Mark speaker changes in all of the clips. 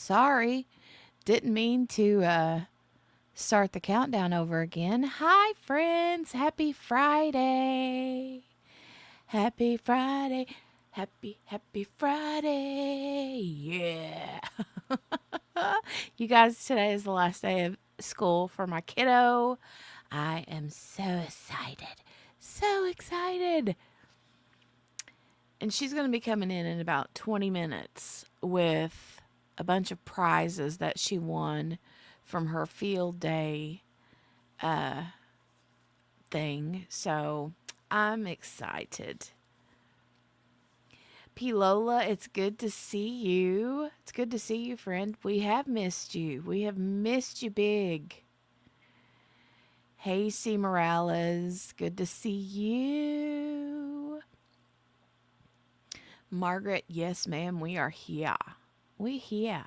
Speaker 1: Sorry. Didn't mean to start the countdown over again. Hi, friends. Happy Friday. Happy Friday. Happy Friday. Yeah. You guys, today is the last day of school for my kiddo. I am so excited. So excited. And she's going to be coming in about 20 minutes with a bunch of prizes that she won from her field day thing. So I'm excited. P. Lola, it's good to see you. It's good to see you, friend. We have missed you. We have missed you big. Hey, C. Morales, good to see you. Margaret, yes, ma'am, we are here. We here.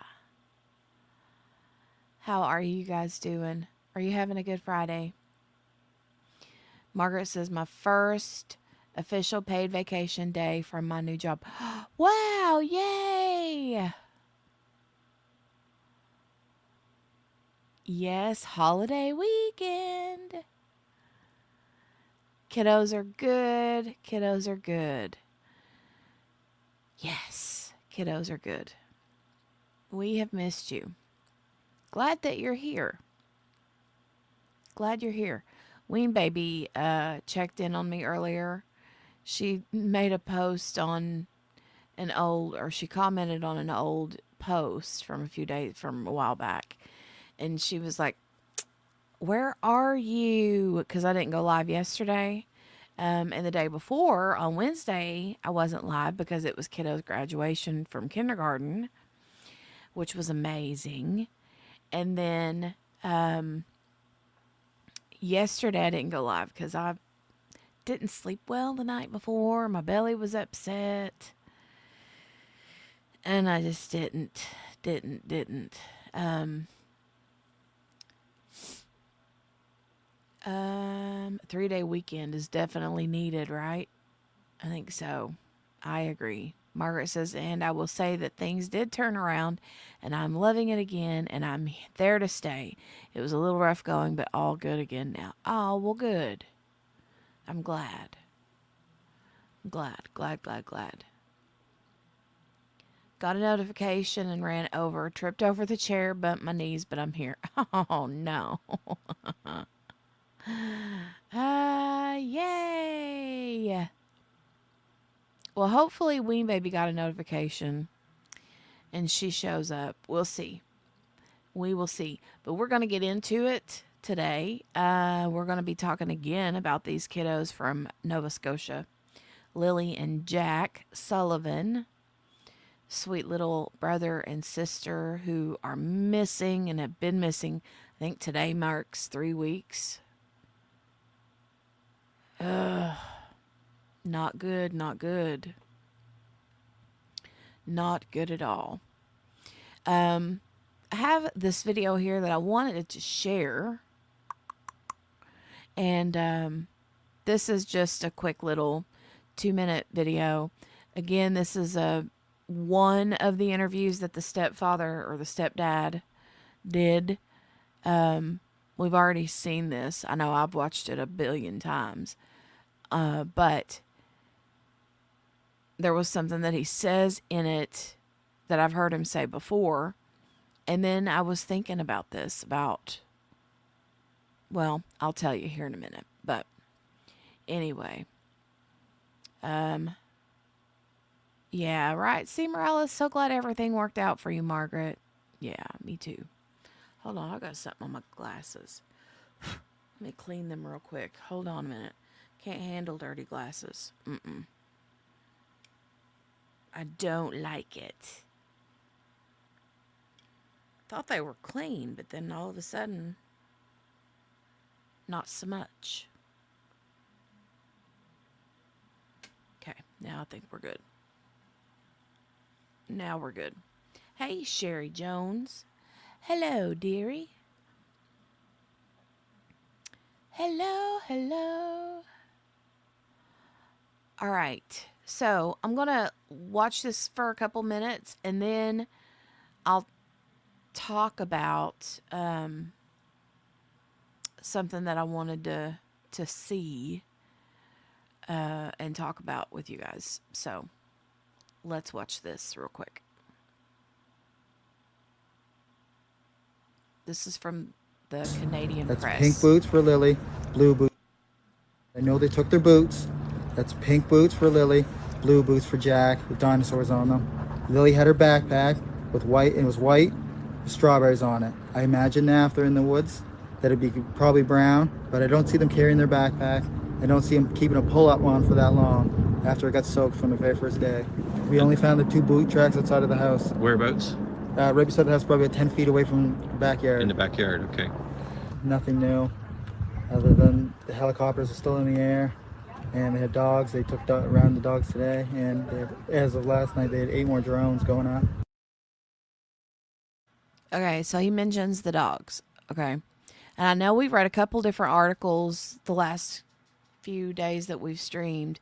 Speaker 1: How are you guys doing? Are you having a good Friday? Margaret says, my first official paid vacation day from my new job. Wow, yay! Yes, holiday weekend. Kiddos are good. Kiddos are good. Yes, kiddos are good. We have missed you. Glad that you're here. Glad you're here. Ween Baby checked in on me earlier. She made a post on she commented on an old post from a while back. And she was like, where are you? Because I didn't go live yesterday. And the day before, on Wednesday, I wasn't live because it was kiddo's graduation from kindergarten, which was amazing. And then yesterday, I didn't go live because I didn't sleep well the night before. My belly was upset. And I just didn't. 3-day weekend is definitely needed, right? I think so. I agree. Margaret says, and I will say that things did turn around and I'm loving it again and I'm there to stay. It was a little rough going, but all good again now. Oh, well, good. I'm glad. Glad. Got a notification and ran over, tripped over the chair, bumped my knees, but I'm here. Oh, no. Yay. Well, hopefully Ween Baby got a notification and she shows up. We'll see. We will see. But we're going to get into it today. We're going to be talking again about these kiddos from Nova Scotia. Lilly and Jack Sullivan, sweet little brother and sister who are missing and have been missing. I think today marks 3 weeks. Not good. Not good at all. I have this video here that I wanted to share. And this is just a quick little 2-minute video. Again, this is one of the interviews that the stepfather or the stepdad did. We've already seen this. I know I've watched it a billion times. But there was something that he says in it that I've heard him say before. And then I was thinking about this, well, I'll tell you here in a minute. But anyway, yeah, right. See, Morales, so glad everything worked out for you, Margaret. Yeah, me too. Hold on, I got something on my glasses. Let me clean them real quick. Hold on a minute. Can't handle dirty glasses. I don't like it. Thought they were clean, but then all of a sudden, not so much. Okay, now I think we're good. Now we're good. Hey, Sherry Jones. Hello, dearie. Hello. All right. So I'm going to watch this for a couple minutes and then I'll talk about something that I wanted to see and talk about with you guys. So let's watch this real quick. This is from the Canadian
Speaker 2: That's
Speaker 1: press.
Speaker 2: pink boots for Lily, blue boots. I know they took their boots. That's pink boots for Lily, blue boots for Jack with dinosaurs on them. Lily had her backpack with white, and it was white with strawberries on it. I imagine now if they're in the woods that it'd be probably brown, but I don't see them carrying their backpack. I don't see them keeping a pull-up one for that long after it got soaked from the very first day. We only found the 2 boot tracks outside of the house.
Speaker 3: Whereabouts?
Speaker 2: Right beside the house, probably 10 feet away from the backyard.
Speaker 3: In the backyard, okay.
Speaker 2: Nothing new, other than the helicopters are still in the air, and they had dogs. They took around the dogs today, and as of last night, they had 8 more drones going up.
Speaker 1: Okay, so he mentions the dogs. Okay. And I know we've read a couple different articles the last few days that we've streamed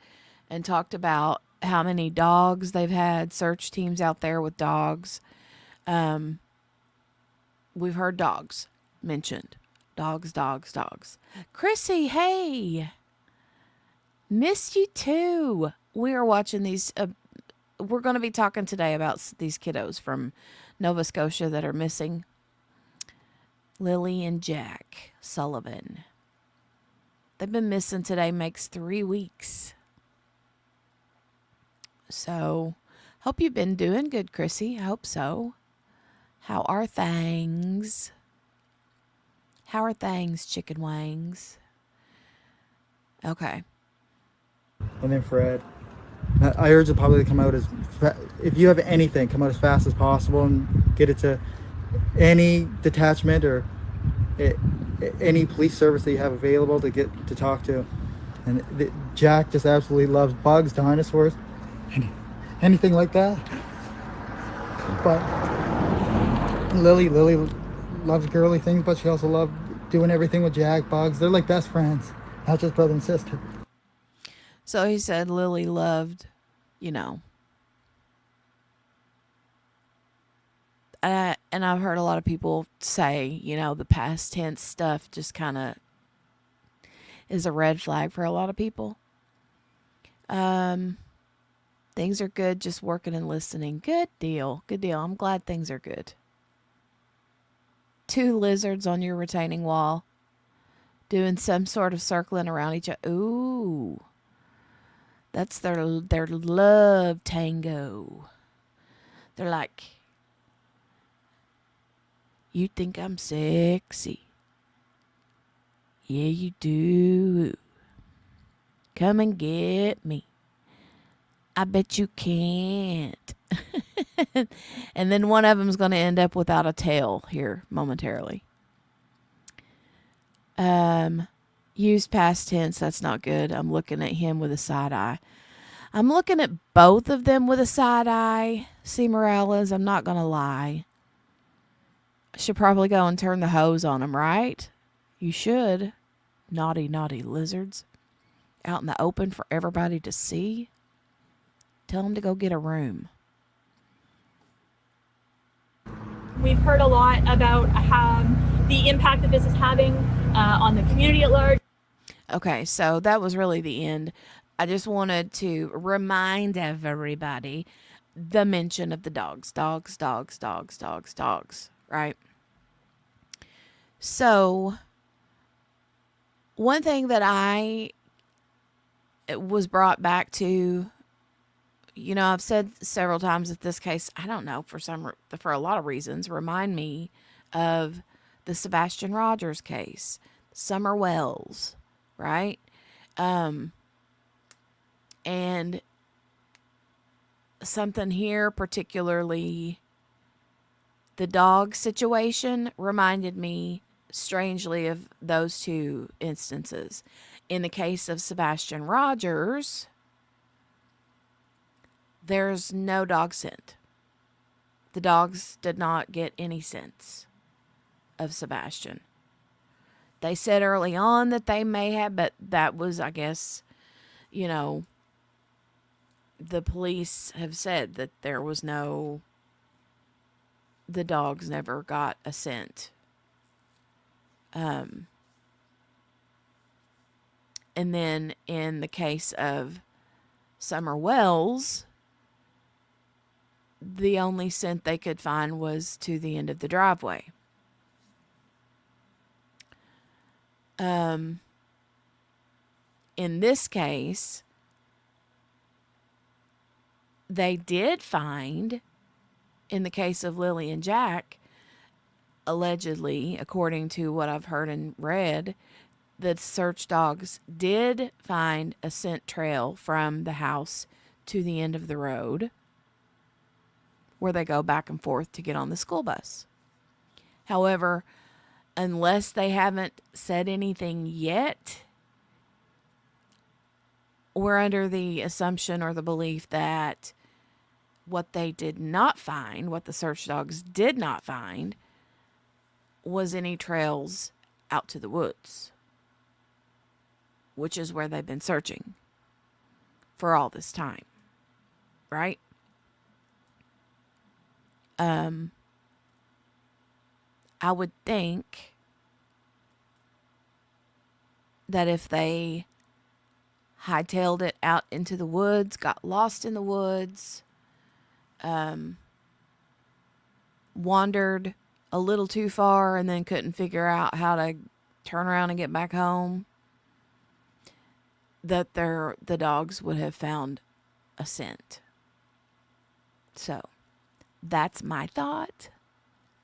Speaker 1: and talked about how many dogs they've had, search teams out there with dogs. We've heard dogs mentioned. Dogs. Chrissy, hey! Missed you too. We are watching these. We're going to be talking today about these kiddos from Nova Scotia that are missing. Lilly and Jack Sullivan. They've been missing today, makes 3 weeks. So, hope you've been doing good, Chrissy. I hope so. How are things? How are things, chicken wings? Okay.
Speaker 2: And then Fred. I urge the public to come out if you have anything, come out as fast as possible and get it to any detachment or any police service that you have available to get to talk to. And Jack just absolutely loves bugs, dinosaurs, anything like that. But Lily loves girly things, but she also loves doing everything with Jack, bugs. They're like best friends, not just brother and sister.
Speaker 1: So he said Lily loved, and I've heard a lot of people say, the past tense stuff just kind of is a red flag for a lot of people. Things are good, just working and listening. Good deal. I'm glad things are good. 2 lizards on your retaining wall doing some sort of circling around each other. Ooh. That's their love tango. They're like, you think I'm sexy? Yeah, you do. Come and get me. I bet you can't. And then one of them's going to end up without a tail here momentarily. Use past tense. That's not good. I'm looking at him with a side eye. I'm looking at both of them with a side eye. C. Morales, I'm not going to lie. Should probably go and turn the hose on them, right? You should. Naughty lizards. Out in the open for everybody to see. Tell them to go get a room.
Speaker 4: We've heard a lot about the impact that this is having on the community at large.
Speaker 1: Okay, so that was really the end. I just wanted to remind everybody the mention of the dogs, right? So, one thing that I was brought back to, I've said several times that this case, I don't know, for a lot of reasons, remind me of the Sebastian Rogers case, Summer Wells, right? And something here, particularly the dog situation, reminded me strangely of those 2 instances. In the case of Sebastian Rogers, there's no dog scent. The dogs did not get any sense of Sebastian. They said early on that they may have, but that was, I guess, the police have said that there was no the dogs never got a scent. And then in the case of Summer Wells, the only scent they could find was to the end of the driveway. In this case, they did find, in the case of Lilly and Jack, allegedly, according to what I've heard and read, the search dogs did find a scent trail from the house to the end of the road where they go back and forth to get on the school bus. However, unless they haven't said anything yet, we're under the assumption or the belief that what they did not find, what the search dogs did not find, was any trails out to the woods, which is where they've been searching for all this time, right? I would think that if they hightailed it out into the woods, got lost in the woods, wandered a little too far and then couldn't figure out how to turn around and get back home, that the dogs would have found a scent. So that's my thought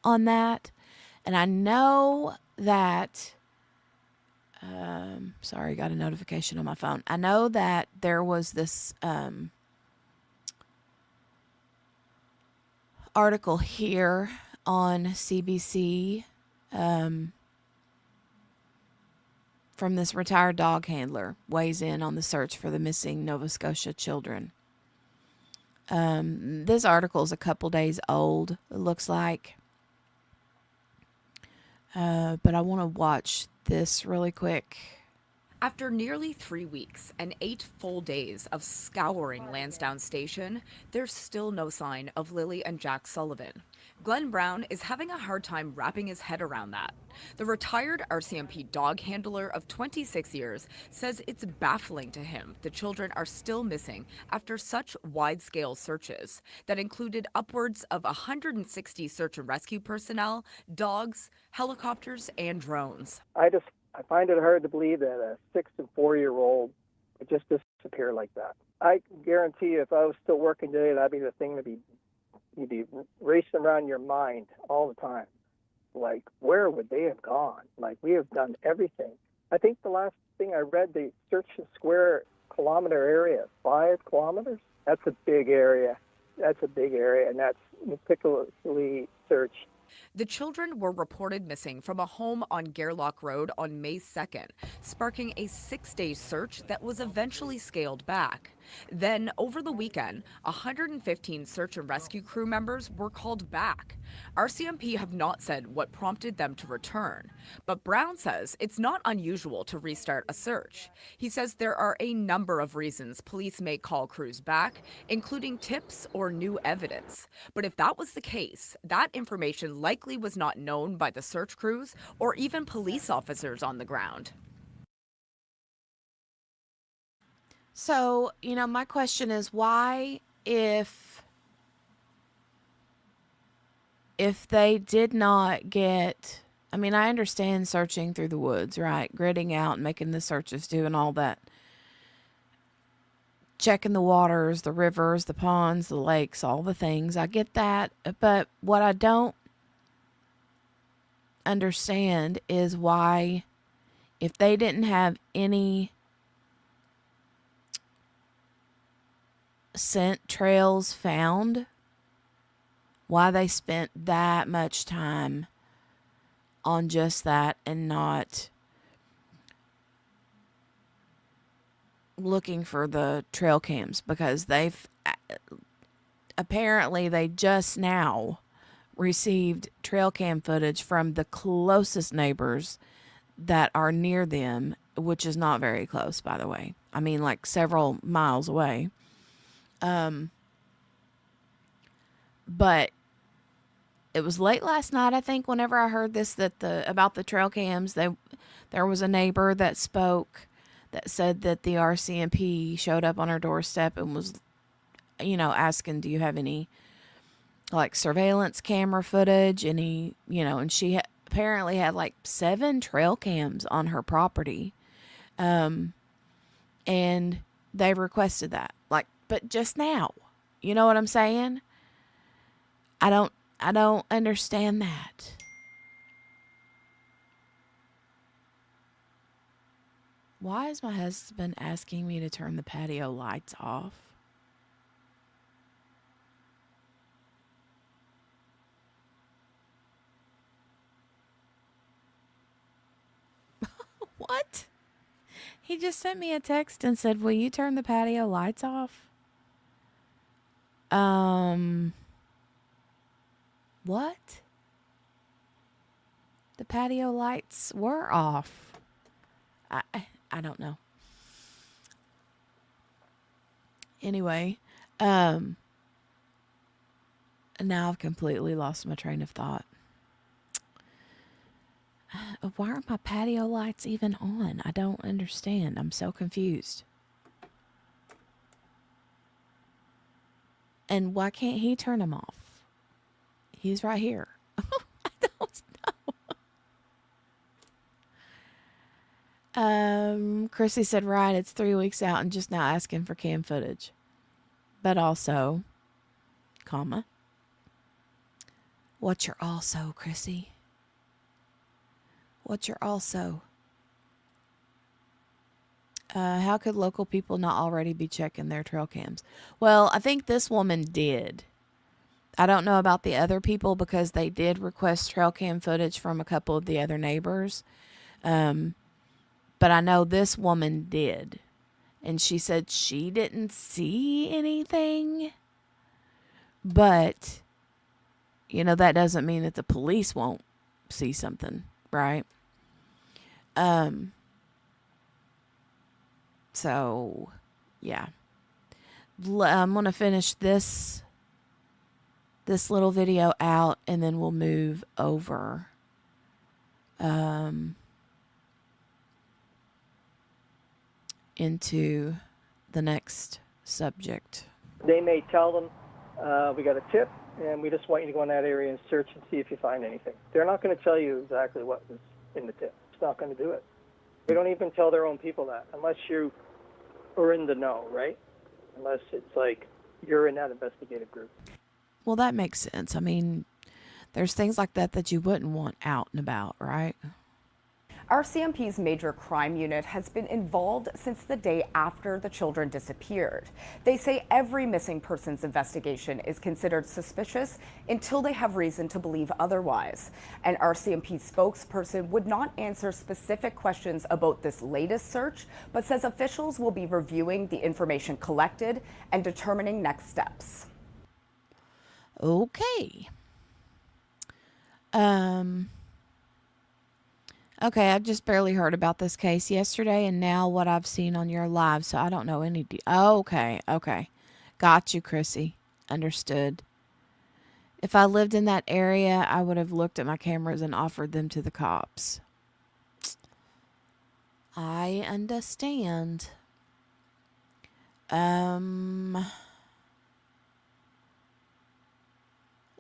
Speaker 1: on that. And I know that, sorry, got a notification on my phone. I know that there was this article here on CBC from this retired dog handler, weighs in on the search for the missing Nova Scotia children. This article is a couple days old, it looks like. But I want to watch this really quick.
Speaker 3: After nearly 3 weeks and 8 full days of scouring Lansdowne Station, there's still no sign of Lilly and Jack Sullivan. Glenn Brown is having a hard time wrapping his head around that. The retired RCMP dog handler of 26 years says it's baffling to him the children are still missing after such wide-scale searches that included upwards of 160 search and rescue personnel, dogs, helicopters, and drones.
Speaker 5: I find it hard to believe that a 6 and 4-year-old would just disappear like that. I guarantee you, if I was still working today, that'd be the thing you'd be racing around your mind all the time. Like, where would they have gone? Like, we have done everything. I think the last thing I read, they searched a square kilometer area, 5 kilometers. That's a big area. And that's meticulously searched.
Speaker 3: The children were reported missing from a home on Gairloch Road on May 2nd, sparking a 6-day search that was eventually scaled back. Then, over the weekend, 115 search and rescue crew members were called back. RCMP have not said what prompted them to return, but Brown says it's not unusual to restart a search. He says there are a number of reasons police may call crews back, including tips or new evidence. But if that was the case, that information likely was not known by the search crews or even police officers on the ground.
Speaker 1: So, my question is why, if they did not get, I understand searching through the woods, right? Gridding out and making the searches, doing all that. Checking the waters, the rivers, the ponds, the lakes, all the things. I get that. But what I don't understand is why, if they didn't have any scent trails found, why they spent that much time on just that and not looking for the trail cams, because they've apparently they just now received trail cam footage from the closest neighbors that are near them, which is not very close, by the way. Like several miles away. But it was late last night, I think, whenever I heard this, that about the trail cams, there was a neighbor that spoke that said that the RCMP showed up on her doorstep and was, asking, do you have any like surveillance camera footage? And she apparently had like 7 trail cams on her property. And they requested that, like, but just now, you know what I'm saying? I don't understand that. Why is my husband asking me to turn the patio lights off? What? He just sent me a text and said, will you turn the patio lights off? What? The patio lights were off. I don't know. Anyway, now I've completely lost my train of thought. Why aren't my patio lights even on? I don't understand. I'm so confused. And why can't he turn them off? He's right here. I don't know. Chrissy said, right, it's 3 weeks out and just now asking for cam footage. But also, comma, what's your also, Chrissy? What's your also? How could local people not already be checking their trail cams? Well, I think this woman did. I don't know about the other people because they did request trail cam footage from a couple of the other neighbors. But I know this woman did. And she said she didn't see anything. But, that doesn't mean that the police won't see something, right? So, yeah. I'm going to finish this little video out and then we'll move over. Into the next subject.
Speaker 5: They may tell them, we got a tip, and we just want you to go in that area and search and see if you find anything. They're not going to tell you exactly what was in the tip. It's not going to do it. They don't even tell their own people that, unless you are in the know, right? Unless it's like you're in that investigative group.
Speaker 1: Well, that makes sense. I mean, there's things like that you wouldn't want out and about, right?
Speaker 3: RCMP's major crime unit has been involved since the day after the children disappeared. They say every missing persons investigation is considered suspicious until they have reason to believe otherwise. An RCMP spokesperson would not answer specific questions about this latest search, but says officials will be reviewing the information collected and determining next steps.
Speaker 1: Okay. Okay, I just barely heard about this case yesterday and now what I've seen on your live, so I don't know any okay. Got you, Chrissy. Understood. If I lived in that area, I would have looked at my cameras and offered them to the cops. I understand.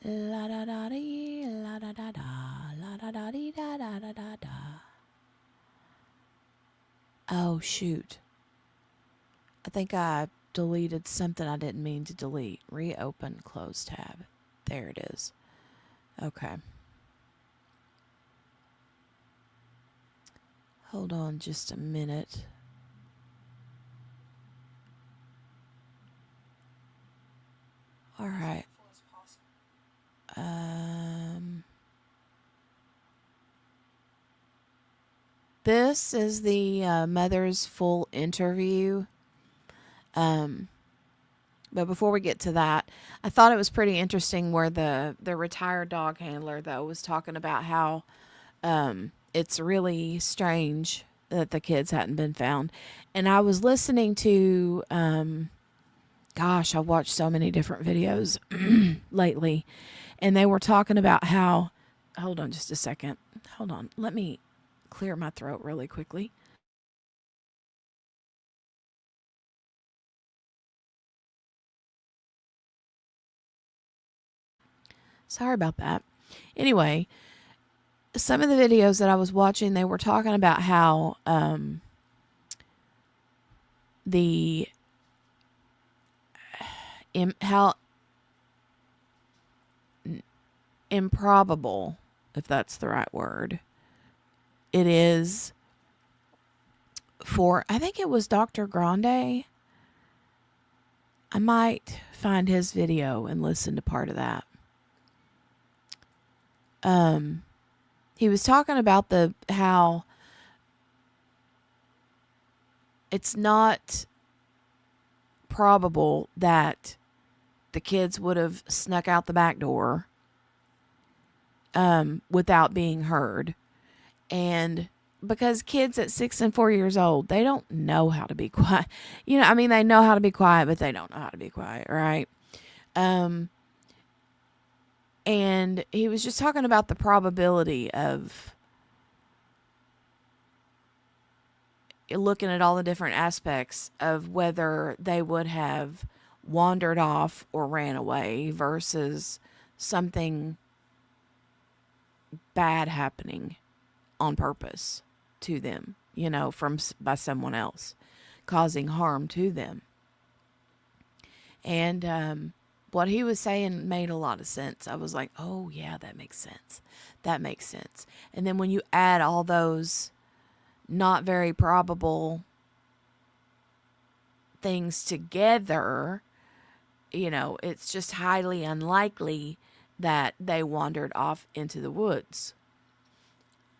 Speaker 1: La da da dee, la da da da, la da da dee da da da da da. Oh shoot. I think I deleted something I didn't mean to delete. Reopen, close tab. There it is. Okay. Hold on just a minute. All right. This is the mother's full interview. But before we get to that, I thought it was pretty interesting where the retired dog handler, though, was talking about how it's really strange that the kids hadn't been found. And I was listening to Gosh, I've watched so many different videos lately, and they were talking about how, hold on just a second. Hold on. Let me clear my throat really quickly. Sorry about that. Anyway, some of the videos that I was watching, they were talking about how how improbable, if that's the right word, it is for, I think it was Dr. Grande. I might find his video and listen to part of that. He was talking about how it's not probable that the kids would have snuck out the back door without being heard. And because kids at 6 and 4 years old, they don't know how to be quiet. They know how to be quiet, but they don't know how to be quiet, right? And he was just talking about the probability of looking at all the different aspects of whether they would have wandered off or ran away versus something bad happening on purpose to them, by someone else, causing harm to them. And what he was saying made a lot of sense. I was like, oh yeah, that makes sense. That makes sense. And then when you add all those not very probable things together, it's just highly unlikely that they wandered off into the woods.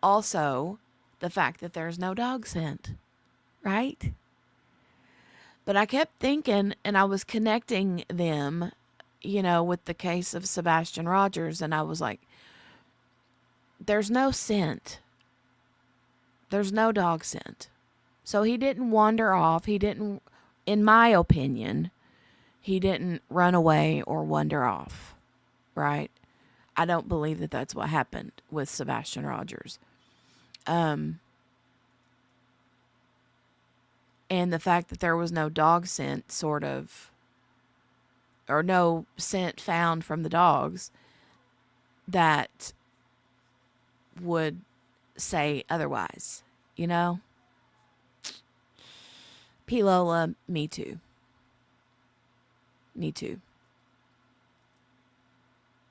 Speaker 1: Also, the fact that there's no dog scent, right? But I kept thinking, and I was connecting them, with the case of Sebastian Rogers, and I was like, there's no scent. There's no dog scent. So he didn't wander off. He didn't, in my opinion, he didn't run away or wander off, right? I don't believe that that's what happened with Sebastian Rogers. And the fact that there was no dog scent or no scent found from the dogs, that would say otherwise, P. Lola, me too. Me too.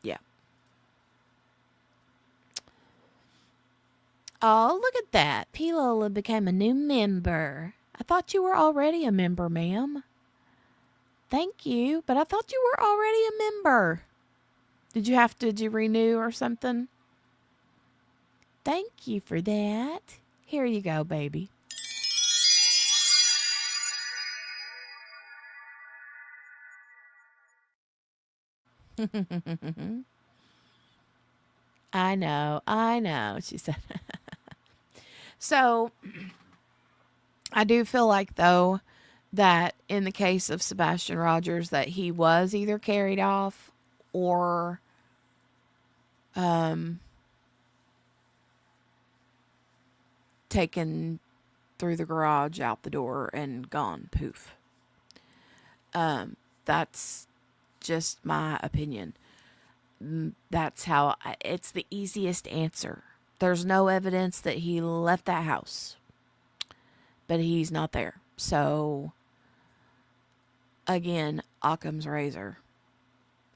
Speaker 1: Yeah. Oh, look at that. P. Lola became a new member. I thought you were already a member, ma'am. Thank you, but I thought you were already a member. Did you renew or something? Thank you for that. Here you go, baby. I know, she said. So, I do feel like, though, that in the case of Sebastian Rogers, that he was either carried off or taken through the garage, out the door, and gone. Poof. That's just my opinion. That's how it's the easiest answer. There's no evidence that he left that house, but he's not there. So, again, Occam's razor.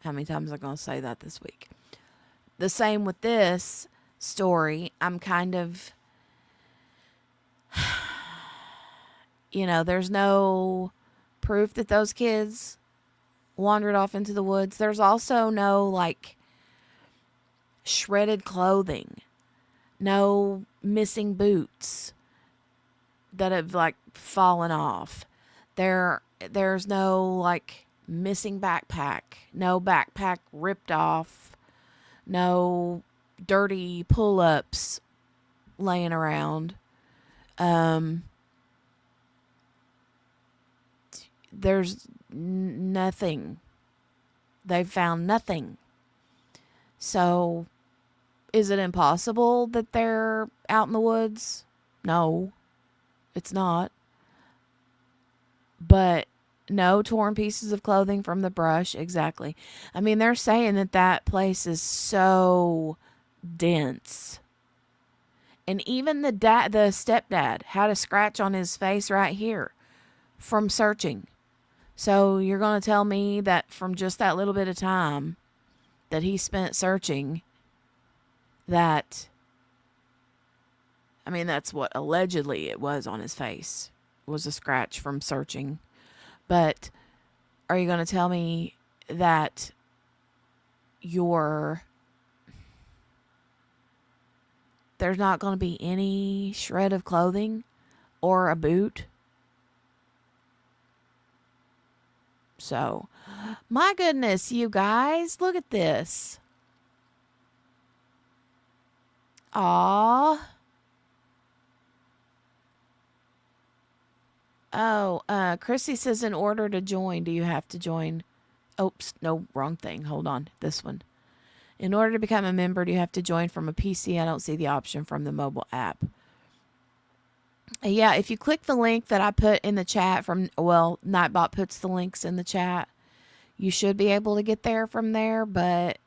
Speaker 1: How many times am I going to say that this week? The same with this story. I'm kind of, there's no proof that those kids wandered off into the woods. There's also no, shredded clothing. No missing boots that have, fallen off. There's no, missing backpack. No backpack ripped off. No dirty pull-ups laying around. There's nothing. They've found nothing. So, is it impossible that they're out in the woods? No, it's not. But no torn pieces of clothing from the brush. Exactly. I mean, they're saying that that place is so dense. And even the stepdad had a scratch on his face right here from searching. So you're going to tell me that from just that little bit of time that he spent searching, that, I mean, that's what allegedly it was on his face, was a scratch from searching. But are you going to tell me that there's not going to be any shred of clothing or a boot? So, my goodness, you guys, look at this. Aw. Oh, Chrissy says in order to join, do you have to join? Oops, no, wrong thing. Hold on. This one. In order to become a member, do you have to join from a PC? I don't see the option from the mobile app. Yeah, if you click the link that I put in the chat from, well, Nightbot puts the links in the chat, you should be able to get there from there, but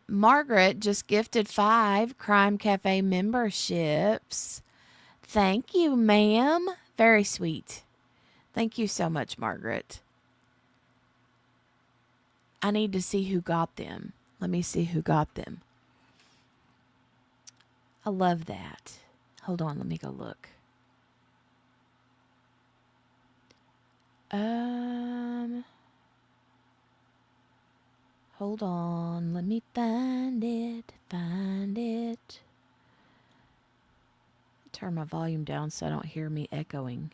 Speaker 1: Margaret just gifted 5 Crime Cafe memberships. Thank you, ma'am. Very sweet. Thank you so much, Margaret. I need to see who got them. Let me see who got them. I love that. Hold on, let me go look. Hold on, let me find it. Turn my volume down so I don't hear me echoing.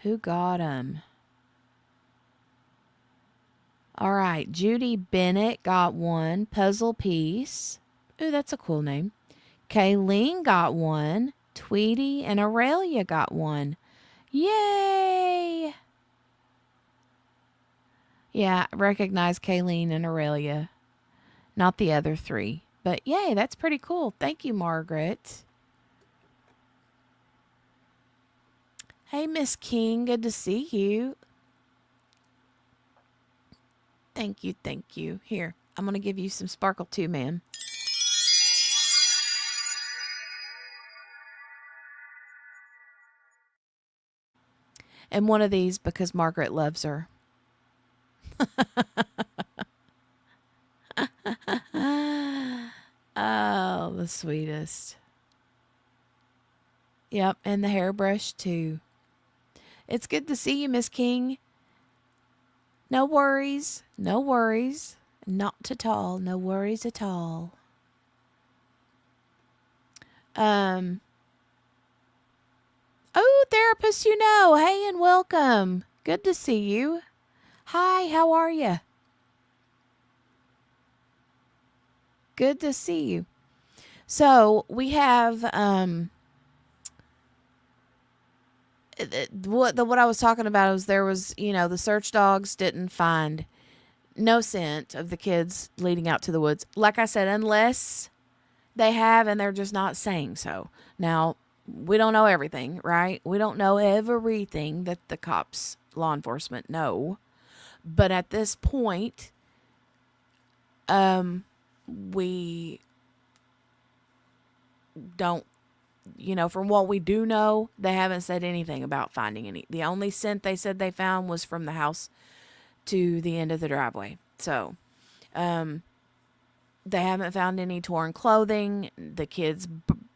Speaker 1: Who got them? All right, Judy Bennett got 1 puzzle piece. Ooh, that's a cool name. Kayleen got 1. Tweety and Aurelia got 1. Yay! Yeah, recognize Kayleen and Aurelia. Not the other 3. But yay, that's pretty cool. Thank you, Margaret. Hey, Miss King, good to see you. Thank you, thank you. Here, I'm going to give you some sparkle too, ma'am. And one of these because Margaret loves her. Oh, the sweetest. Yep, and the hairbrush too. It's good to see you, Miss King. No worries. No worries. Not at all. No worries at all. Oh, therapist, you know. Hey, and welcome. Good to see you. Hi, how are you? Good to see you. So, we have what I was talking about was there was, the search dogs didn't find no scent of the kids leading out to the woods. Like I said, unless they have and they're just not saying so. Now, we don't know everything, right? We don't know everything that the cops, law enforcement know. But at this point, we don't, from what we do know, they haven't said anything about finding any. The only scent they said they found was from the house to the end of the driveway. So, they haven't found any torn clothing. The kids,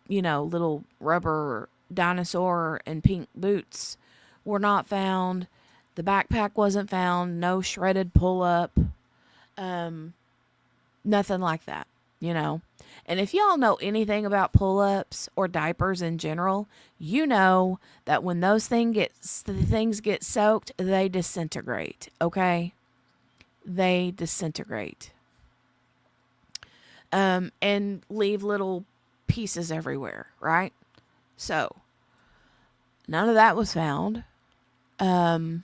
Speaker 1: little rubber dinosaur and pink boots were not found. The backpack wasn't found. No shredded pull-up. Nothing like that, And if y'all know anything about pull-ups or diapers in general, you know that when those things get soaked, they disintegrate, okay? They disintegrate. and leave little pieces everywhere, right? So, none of that was found. And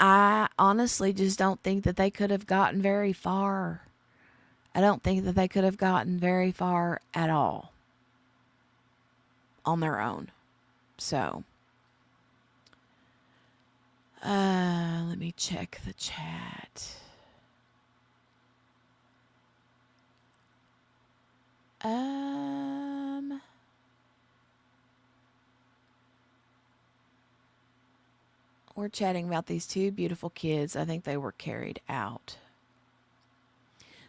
Speaker 1: I honestly just don't think that they could have gotten very far. I don't think that they could have gotten very far at all on their own. So, let me check the chat. We're chatting about these two beautiful kids. I think they were carried out.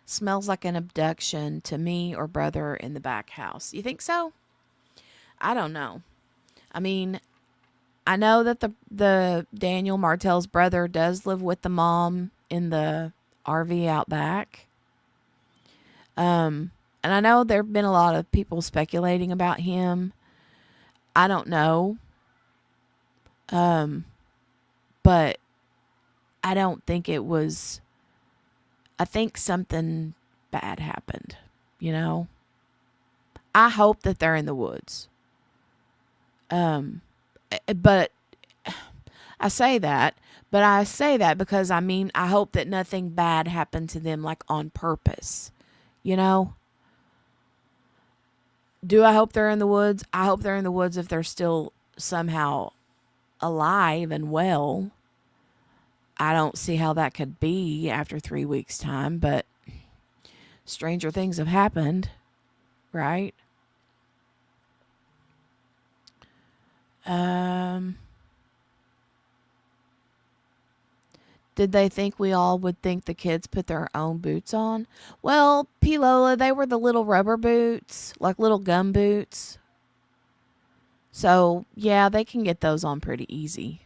Speaker 1: Smells like an abduction to me or brother in the back house. You think so? I don't know. I mean, I know that the Daniel Martell's brother does live with the mom in the RV out back. And I know there have been a lot of people speculating about him. I don't know. But I don't think it was, I think something bad happened, you know? I hope that they're in the woods. But I say that because I mean, I hope that nothing bad happened to them, like on purpose, you know? Do I hope they're in the woods? I hope they're in the woods if they're still somehow alive and well. I don't see how that could be after 3 weeks' time, but stranger things have happened, right? Did they think we all would think the kids put their own boots on? Well, P. Lola, they were the little rubber boots, like little gum boots. So, yeah, they can get those on pretty easy.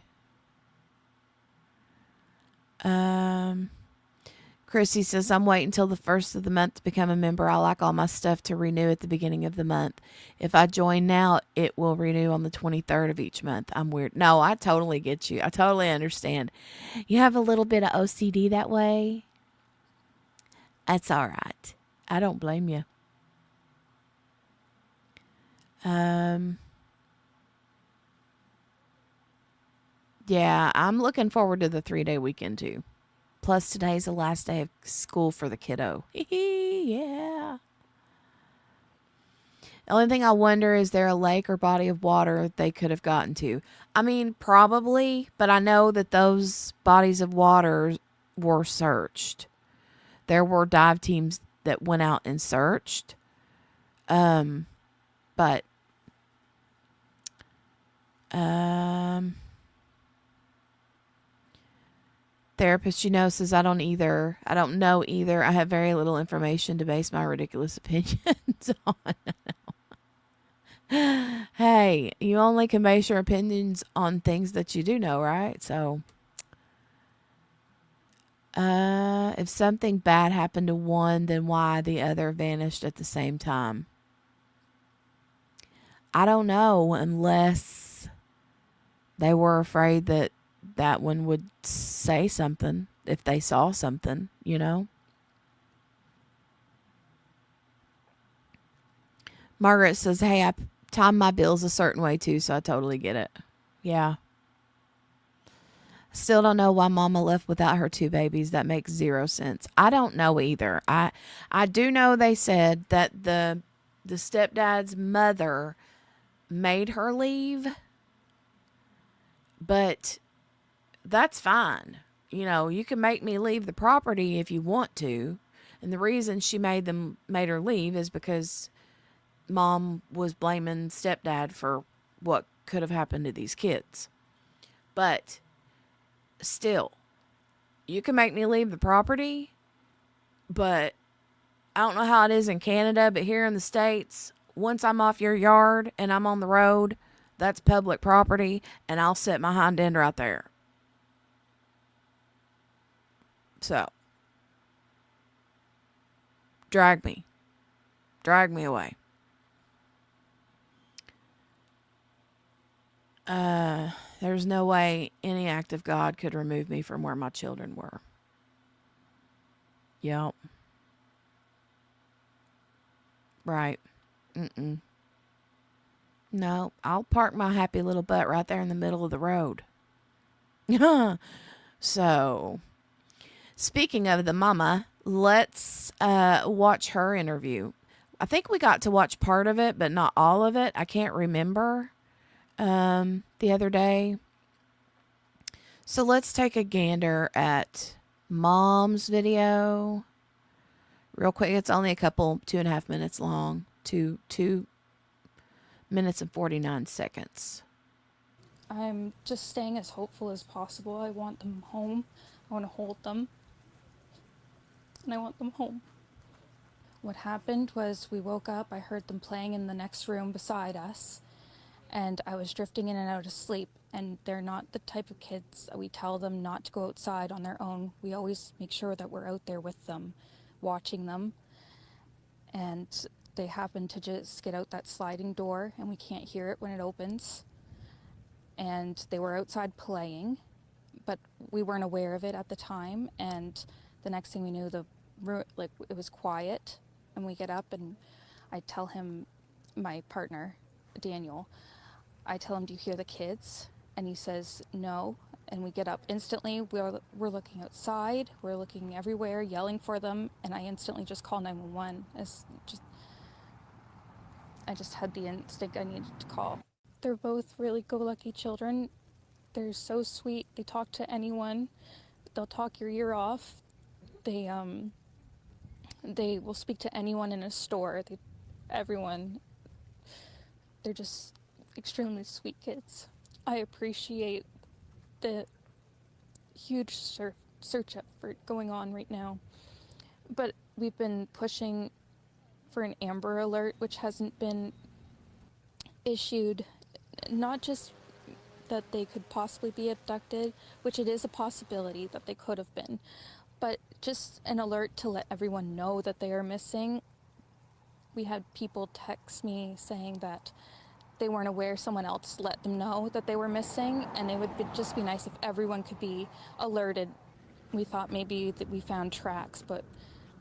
Speaker 1: Chrissy says, I'm waiting until the first of the month to become a member. I like all my stuff to renew at the beginning of the month. If I join now, it will renew on the 23rd of each month. I'm weird. No, I totally get you. I totally understand. You have a little bit of OCD that way. That's all right. I don't blame you. Yeah, I'm looking forward to the 3-day weekend too. Plus, today's the last day of school for the kiddo. Yeah. The only thing I wonder, is there a lake or body of water they could have gotten to? I mean, probably, but I know that those bodies of water were searched. There were dive teams that went out and searched. But therapist says I don't know either. I have very little information to base my ridiculous opinions on. Hey, you only can base your opinions on things that you do know, right? So, if something bad happened to one, then why the other vanished at the same time? I don't know, unless they were afraid that that one would say something if they saw something, you know? Margaret says, hey, I time my bills a certain way too, so I totally get it. Yeah. Still don't know why Mama left without her 2 babies. That makes 0 sense. I don't know either. I do know they said that the stepdad's mother made her leave, but that's fine. You know, you can make me leave the property if you want to. And the reason she made her leave is because Mom was blaming stepdad for what could have happened to these kids. But still, you can make me leave the property, but I don't know how it is in Canada, but here in the States, once I'm off your yard and I'm on the road, that's public property, and I'll set my hind end right there. So, drag me away. There's no way any act of God could remove me from where my children were. Yep. Right. Mm-mm. No, I'll park my happy little butt right there in the middle of the road. So, speaking of the mama, let's watch her interview. I think we got to watch part of it, but not all of it. I can't remember the other day. So let's take a gander at mom's video real quick. It's only a couple, 2.5 minutes long. 2 minutes and 49 seconds.
Speaker 6: I'm just staying as hopeful as possible. I want them home. I want to hold them. And I want them home. What happened was we woke up, I heard them playing in the next room beside us, and I was drifting in and out of sleep. And they're not the type of kids that we tell them not to go outside on their own. We always make sure that we're out there with them, watching them. And they happen to just get out that sliding door, and we can't hear it when it opens. And they were outside playing, but we weren't aware of it at the time. And the next thing we knew, it was quiet. And we get up, and I tell him, my partner, Daniel, I tell him, "Do you hear the kids?" And he says, "No." And we get up instantly. We're looking outside. We're looking everywhere, yelling for them. And I instantly just call 911. I just had the instinct I needed to call. They're both really go-lucky children. They're so sweet. They talk to anyone. They'll talk your ear off. They will speak to anyone in a store. Everyone. They're just extremely sweet kids. I appreciate the huge search effort going on right now. But we've been pushing for an Amber Alert, which hasn't been issued. Not just that they could possibly be abducted, which it is a possibility that they could have been, but just an alert to let everyone know that they are missing. We had people text me saying that they weren't aware, someone else let them know that they were missing, and it would just be nice if everyone could be alerted. We thought maybe that we found tracks, but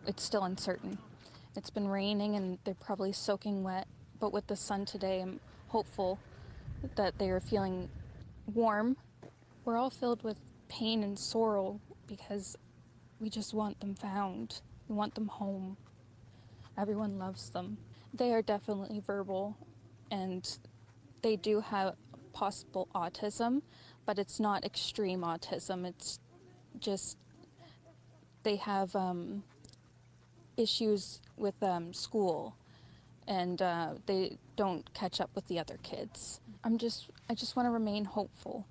Speaker 6: it's still uncertain. It's been raining and they're probably soaking wet, but with the sun today, I'm hopeful that they are feeling warm. We're all filled with pain and sorrow because we just want them found. We want them home. Everyone loves them. They are definitely verbal, and they do have possible autism, but it's not extreme autism. It's just they have issues with school, and they don't catch up with the other kids. I just want to remain hopeful.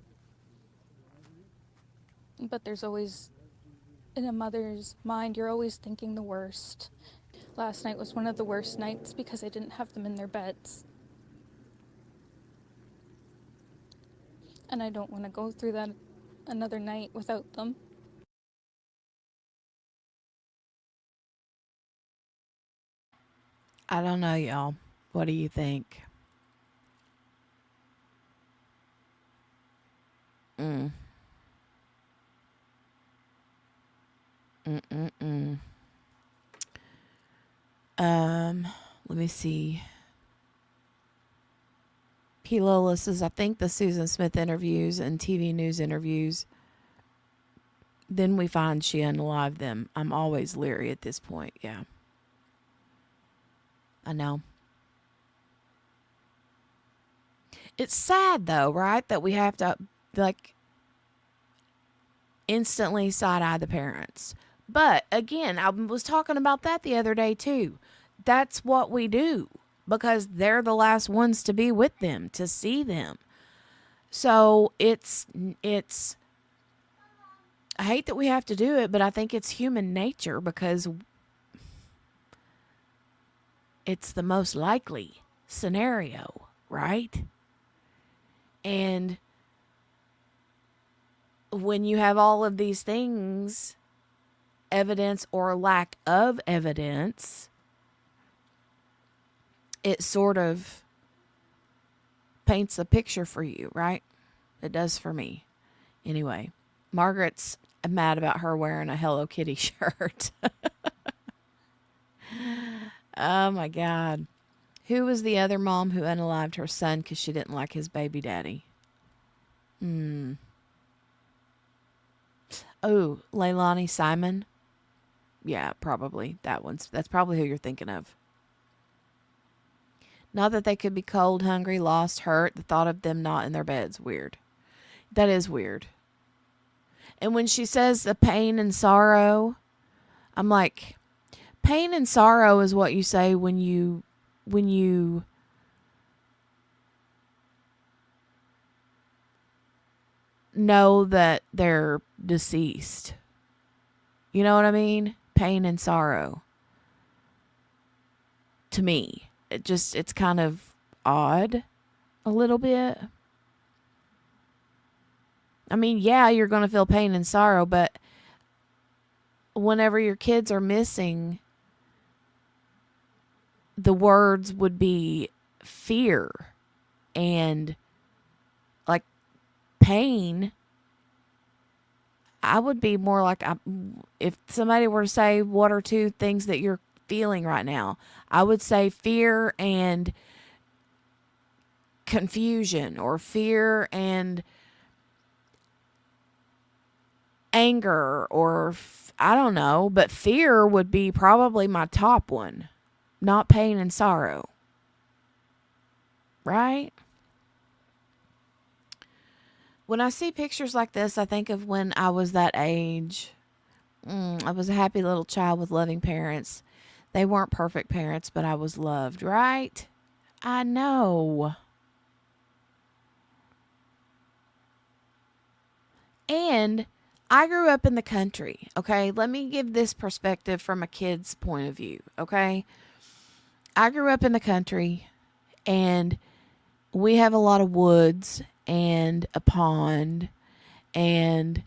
Speaker 6: But there's always, in a mother's mind, you're always thinking the worst. Last night was one of the worst nights because I didn't have them in their beds. And I don't want to go through that another night without them.
Speaker 1: I don't know, y'all. What do you think? Mm. Mm-mm-mm. Let me see. P. Lola says, I think the Susan Smith interviews and TV news interviews, then we find she unalived them. I'm always leery at this point. Yeah. I know. It's sad though, right? That we have to instantly side-eye the parents. But again, I was talking about that the other day too. That's what we do because they're the last ones to be with them, to see them. So it's I hate that we have to do it, but I think it's human nature because it's the most likely scenario, right? And when you have all of these things, evidence or lack of evidence, it sort of paints a picture for you, right? It does for me. Anyway, Margaret's mad about her wearing a Hello Kitty shirt. Oh my God. Who was the other mom who unalived her son because she didn't like his baby daddy? Oh, Leilani Simon. Yeah, probably. That's probably who you're thinking of. Not that they could be cold, hungry, lost, hurt. The thought of them not in their beds. Weird. That is weird. And when she says the pain and sorrow, I'm like, pain and sorrow is what you say when you know that they're deceased. You know what I mean? Pain and sorrow. To me, it's kind of odd a little bit. I mean, yeah, you're going to feel pain and sorrow, but whenever your kids are missing, the words would be fear and like pain. I would be more like, if somebody were to say, what are two things that you're feeling right now? I would say fear and confusion, or fear and anger, or I don't know, but fear would be probably my top one, not pain and sorrow. Right? When I see pictures like this, I think of when I was that age. I was a happy little child with loving parents. They weren't perfect parents, but I was loved, right? I know. And I grew up in the country, okay? Let me give this perspective from a kid's point of view, okay? I grew up in the country, and we have a lot of woods and a pond, and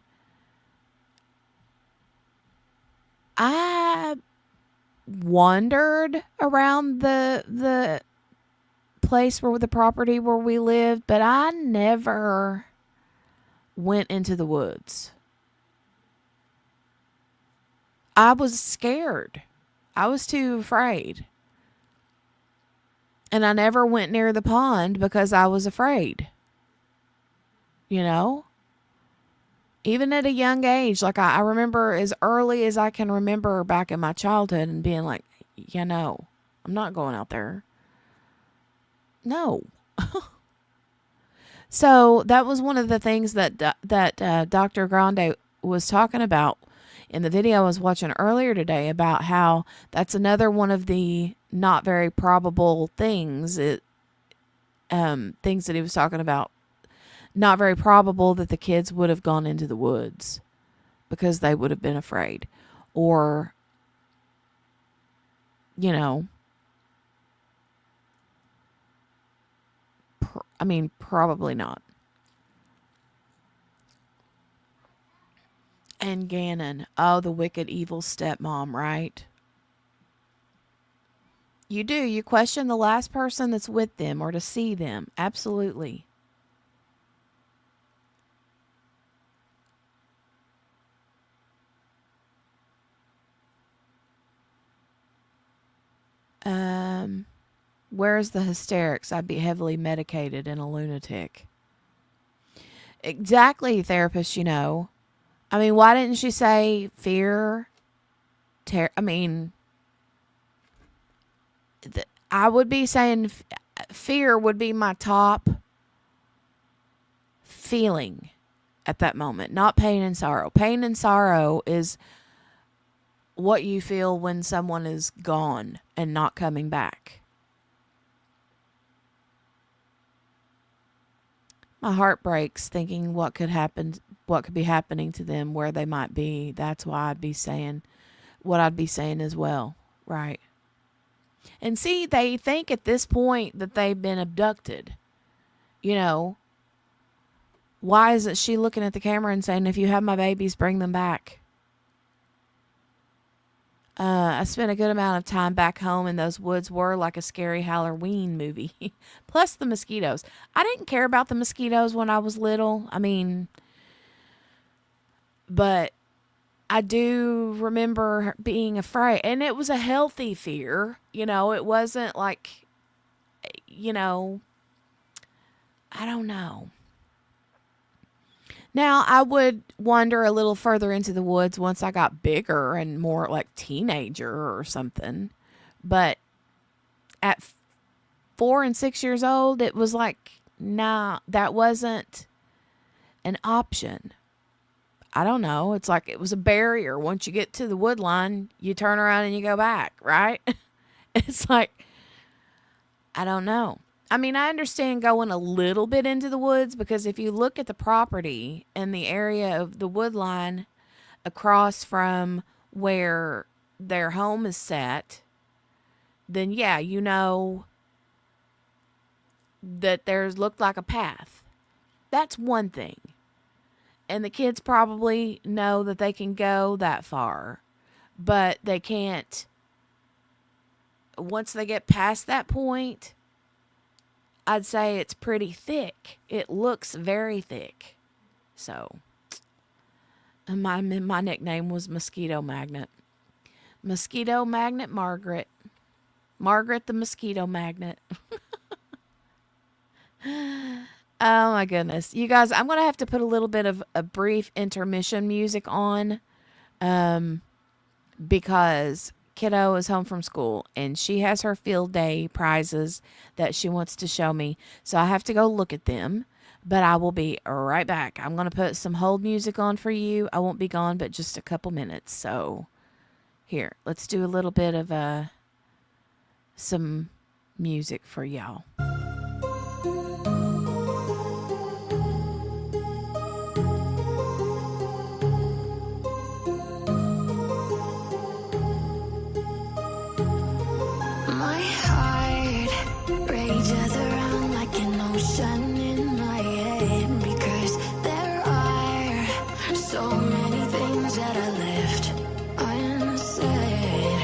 Speaker 1: I wandered around the place where the property where we lived, but I never went into the woods. I was scared. I was too afraid. And I never went near the pond because I was afraid. You know? Even at a young age, like I remember as early as I can remember back in my childhood and being like, I'm not going out there. No. So that was one of the things that Dr. Grande was talking about in the video I was watching earlier today, about how that's another one of the not very probable things. Things that he was talking about. Not very probable that the kids would have gone into the woods because they would have been afraid. Or, probably not. And Gannon. Oh, the wicked, evil stepmom, right? You do. You question the last person that's with them or to see them. Absolutely. Where's the hysterics? I'd be heavily medicated and a lunatic. Exactly, therapist, why didn't she say fear? I would be saying fear would be my top feeling at that moment, not pain and sorrow. Pain and sorrow is what you feel when someone is gone and not coming back. My heart breaks thinking what could be happening to them, where they might be. That's why I'd be saying what I'd be saying as well, right? And see, they think at this point that they've been abducted. Why isn't she looking at the camera and saying, if you have my babies, bring them back? I spent a good amount of time back home, and those woods were like a scary Halloween movie. Plus the mosquitoes. I didn't care about the mosquitoes when I was little. But I do remember being afraid, and it was a healthy fear. It wasn't like, you know, I don't know. Now, I would wander a little further into the woods once I got bigger and more like teenager or something. But at 4 and 6 years old, it was like, nah, that wasn't an option. I don't know. It's like it was a barrier. Once you get to the wood line, you turn around and you go back, right? It's like, I don't know. I mean, I understand going a little bit into the woods, because if you look at the property and the area of the wood line across from where their home is set, then yeah, you know that there's looked like a path. That's one thing. And the kids probably know that they can go that far, but they can't. Once they get past that point, I'd say it's pretty thick. It looks very thick. So, and my nickname was Mosquito Magnet. Mosquito Magnet Margaret. Margaret the Mosquito Magnet. Oh my goodness. You guys, I'm going to have to put a little bit of a brief intermission music on, because kiddo is home from school and she has her field day prizes that she wants to show me. So I have to go look at them, but I will be right back. I'm going to put some hold music on for you. I won't be gone, but just a couple minutes. So here, let's do a little bit of some music for y'all.
Speaker 7: Ocean in my head, because there are so many things that I left unsaid.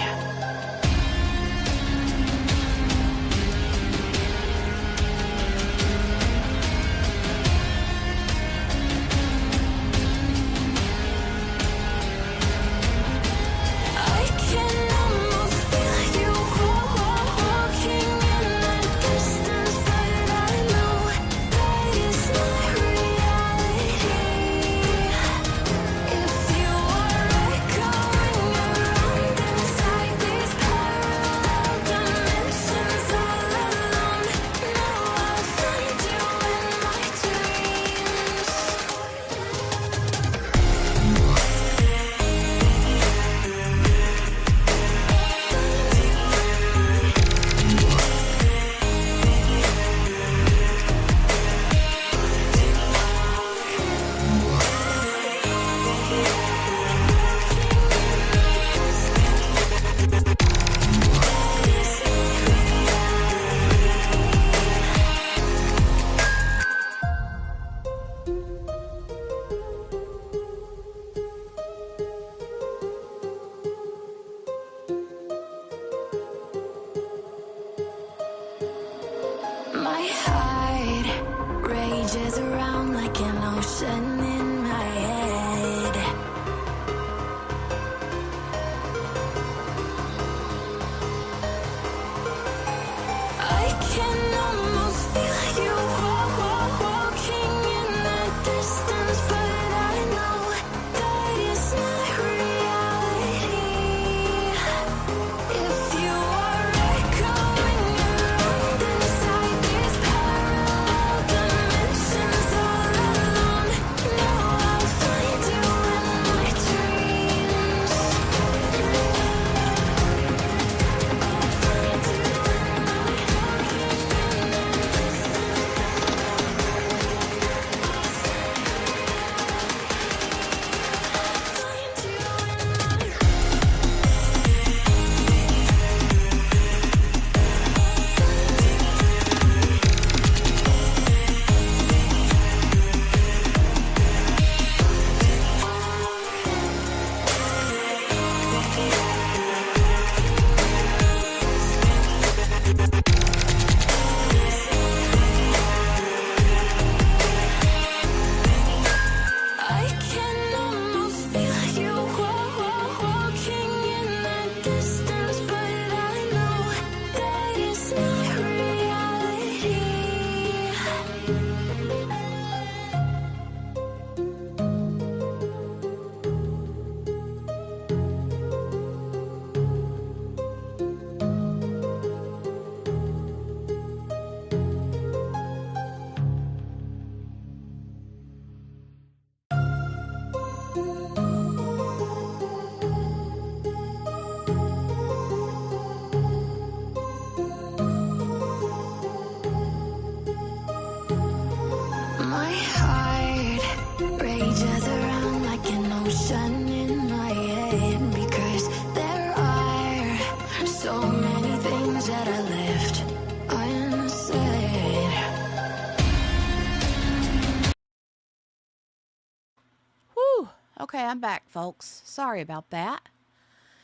Speaker 1: Okay, I'm back, folks. Sorry about that.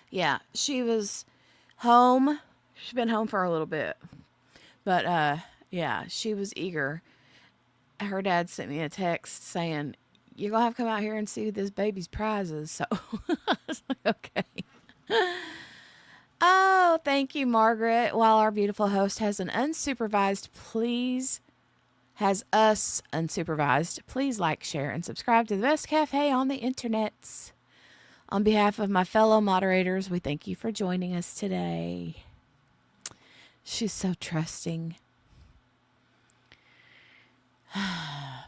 Speaker 1: Yeah, she was home. She's been home for a little bit. But yeah, she was eager. Her dad sent me a text saying, "You're gonna have to come out here and see this baby's prizes." So I was like, okay. Oh, thank you, Margaret. While our beautiful host has us unsupervised, please like, share, and subscribe to the best cafe on the internets. On behalf of my fellow moderators, we thank you for joining us today. She's so trusting.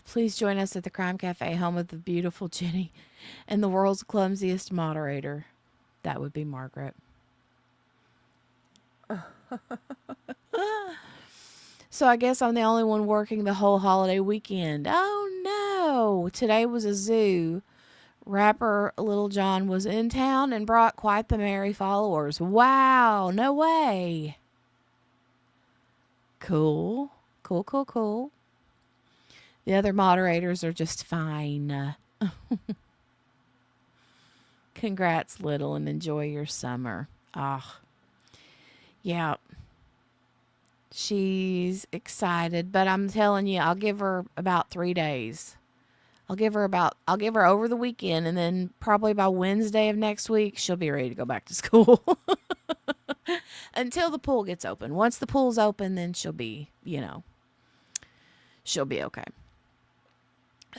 Speaker 1: Please join us at the Crime Cafe, home of the beautiful Jenny and the world's clumsiest moderator. That would be Margaret. So I guess I'm the only one working the whole holiday weekend. Oh no! Today was a zoo. Rapper Little John was in town and brought quite the merry followers. Wow! No way! Cool. Cool, cool, cool. The other moderators are just fine. Congrats, Little, and enjoy your summer. Ah. Yeah. She's excited, but I'm telling you, I'll give her about 3 days. I'll give her over the weekend, and then probably by Wednesday of next week, she'll be ready to go back to school. Until the pool gets open. Once the pool's open, then she'll be okay.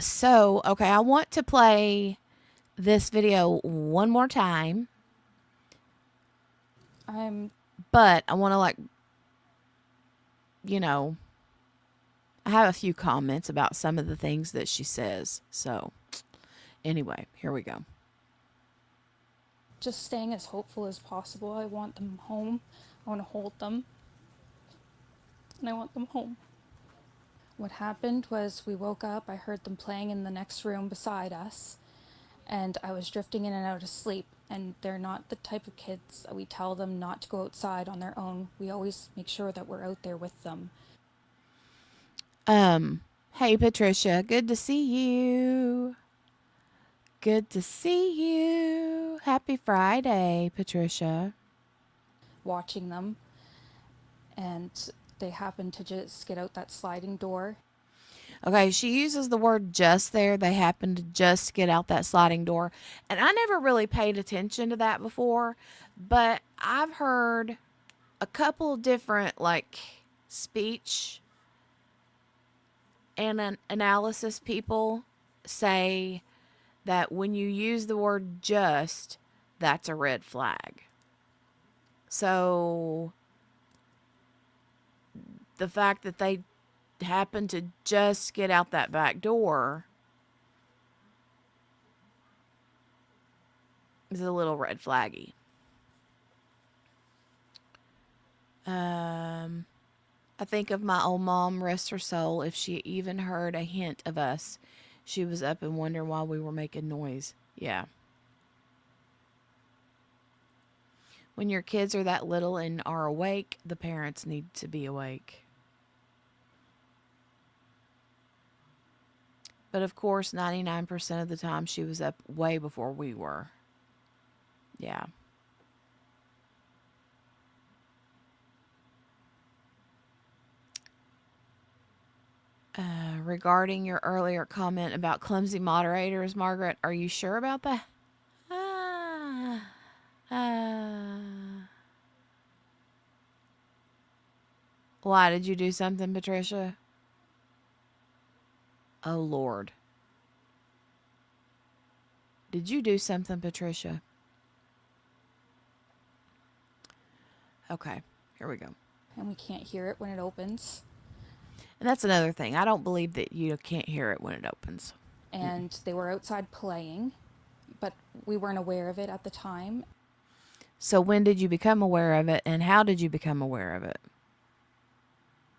Speaker 1: So, okay, I want to play this video one more time. But I want to I have a few comments about some of the things that she says. So, anyway, here we go.
Speaker 6: Just staying as hopeful as possible. I want them home. I want to hold them. And I want them home. What happened was we woke up, I heard them playing in the next room beside us, and I was drifting in and out of sleep. And they're not the type of kids that we tell them not to go outside on their own. We always make sure that we're out there with them.
Speaker 1: Hey Patricia, good to see you. Good to see you. Happy Friday, Patricia.
Speaker 6: Watching them, and they happened to just get out that sliding door.
Speaker 1: Okay, she uses the word just there. They happened to just get out that sliding door. And I never really paid attention to that before, but I've heard a couple different speech and analysis people say that when you use the word just, that's a red flag. So the fact that they happen to just get out that back door is a little red flaggy. I think of my old mom, rest her soul. If she even heard a hint of us, she was up and wondering why we were making noise. Yeah. When your kids are that little and are awake, the parents need to be awake. But of course, 99% of the time, she was up way before we were. Yeah. Regarding your earlier comment about clumsy moderators, Margaret, are you sure about that? Why, did you do something, Patricia? Oh, Lord. Did you do something, Patricia? Okay, here we go.
Speaker 6: And we can't hear it when it opens.
Speaker 1: And that's another thing. I don't believe that you can't hear it when it opens.
Speaker 6: And they were outside playing, but we weren't aware of it at the time.
Speaker 1: So when did you become aware of it, and how did you become aware of it?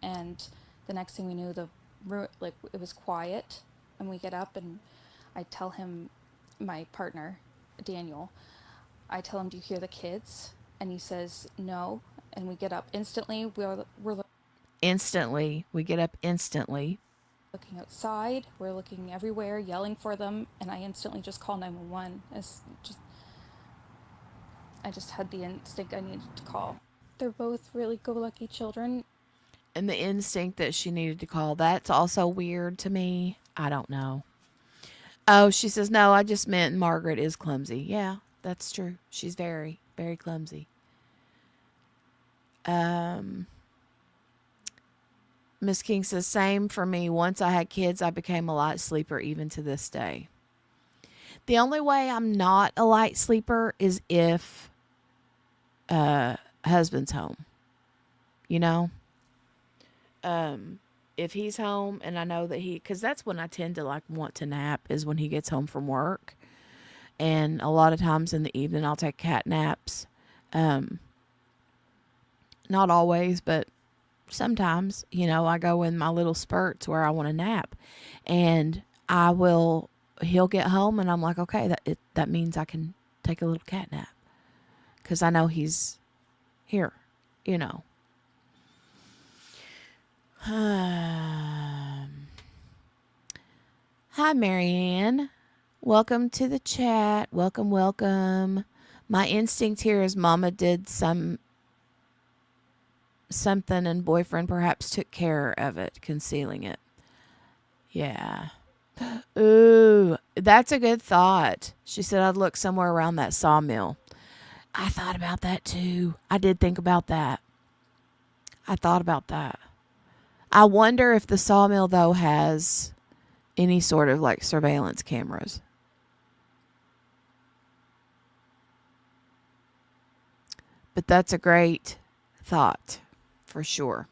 Speaker 6: And the next thing we knew, it was quiet, and we get up, and I tell him, my partner, Daniel, I tell him, "Do you hear the kids?" And he says, "No." And we get up instantly. Instantly. We get up instantly. Looking outside, we're looking everywhere, yelling for them, and I instantly just call 911. I just had the instinct I needed to call. They're both really go-lucky children.
Speaker 1: And the instinct that she needed to call, that's also weird to me. I don't know. Oh, she says, no, I just meant Margaret is clumsy. Yeah, that's true. She's very, very clumsy. Miss King says, same for me. Once I had kids, I became a light sleeper even to this day. The only way I'm not a light sleeper is if husband's home. You know? If he's home and I know that because that's when I tend to like want to nap, is when he gets home from work. And a lot of times in the evening I'll take cat naps. Not always, but sometimes, I go in my little spurts where I want to nap, and he'll get home and I'm like, okay, that means I can take a little cat nap because I know he's here, Hi, Marianne. Welcome to the chat. Welcome. My instinct here is Mama did something and boyfriend perhaps took care of it, concealing it. Yeah. Ooh, that's a good thought. She said I'd look somewhere around that sawmill. I thought about that too. I did think about that. I thought about that. I wonder if the sawmill, though, has any sort of like surveillance cameras. But that's a great thought, for sure.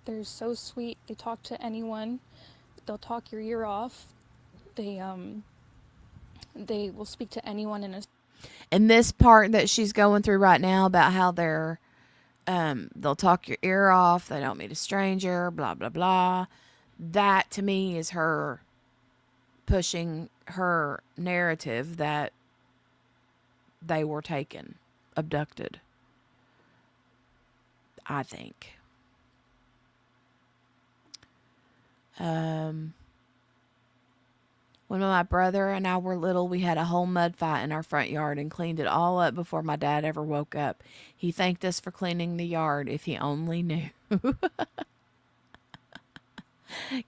Speaker 6: They're so sweet. They talk to anyone. They'll talk your ear off. They will speak to anyone in a...
Speaker 1: And this part that she's going through right now about how they'll talk your ear off, they don't meet a stranger, blah, blah, blah. That, to me, is her pushing her narrative that they were taken, abducted, I think. When my brother and I were little, we had a whole mud fight in our front yard and cleaned it all up before my dad ever woke up. He thanked us for cleaning the yard, if he only knew.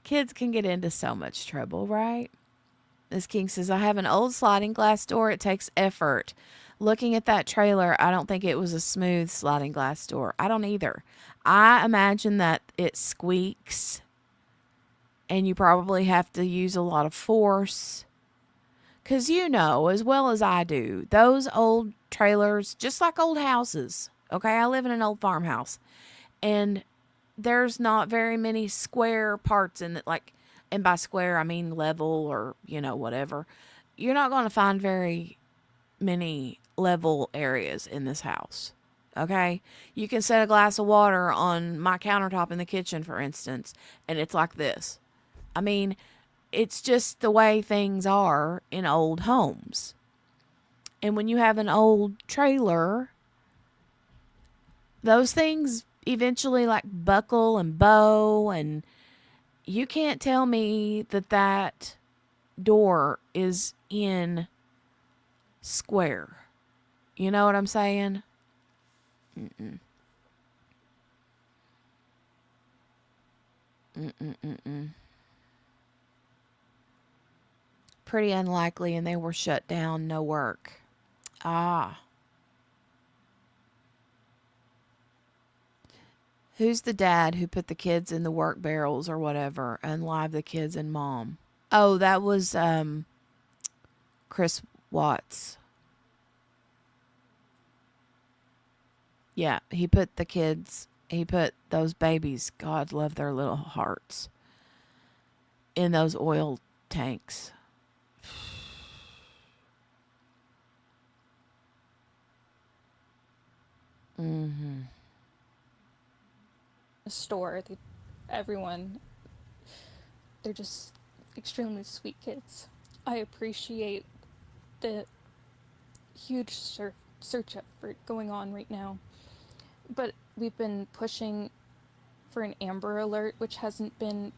Speaker 1: Kids can get into so much trouble, right? Miss King says, I have an old sliding glass door. It takes effort. Looking at that trailer, I don't think it was a smooth sliding glass door. I don't either. I imagine that it squeaks, and you probably have to use a lot of force. Because as well as I do, those old trailers, just like old houses, okay? I live in an old farmhouse, and there's not very many square parts in it. And by square, I mean level or, whatever. You're not going to find very many level areas in this house. Okay? You can set a glass of water on my countertop in the kitchen, for instance, and it's like this. I mean, it's just the way things are in old homes. And when you have an old trailer, those things eventually like buckle and bow, and you can't tell me that door is in square. You know what I'm saying? Mm-mm. Mm-mm-mm-mm. Pretty unlikely, and they were shut down, no work. Ah. Who's the dad who put the kids in the work barrels or whatever and live the kids and mom? Oh, that was Chris Watts. Yeah, he put those babies, God love their little hearts, in those oil tanks. Mm-hmm.
Speaker 6: Store. Everyone, they're just extremely sweet kids. I appreciate the huge search effort going on right now, but we've been pushing for an Amber Alert, which hasn't been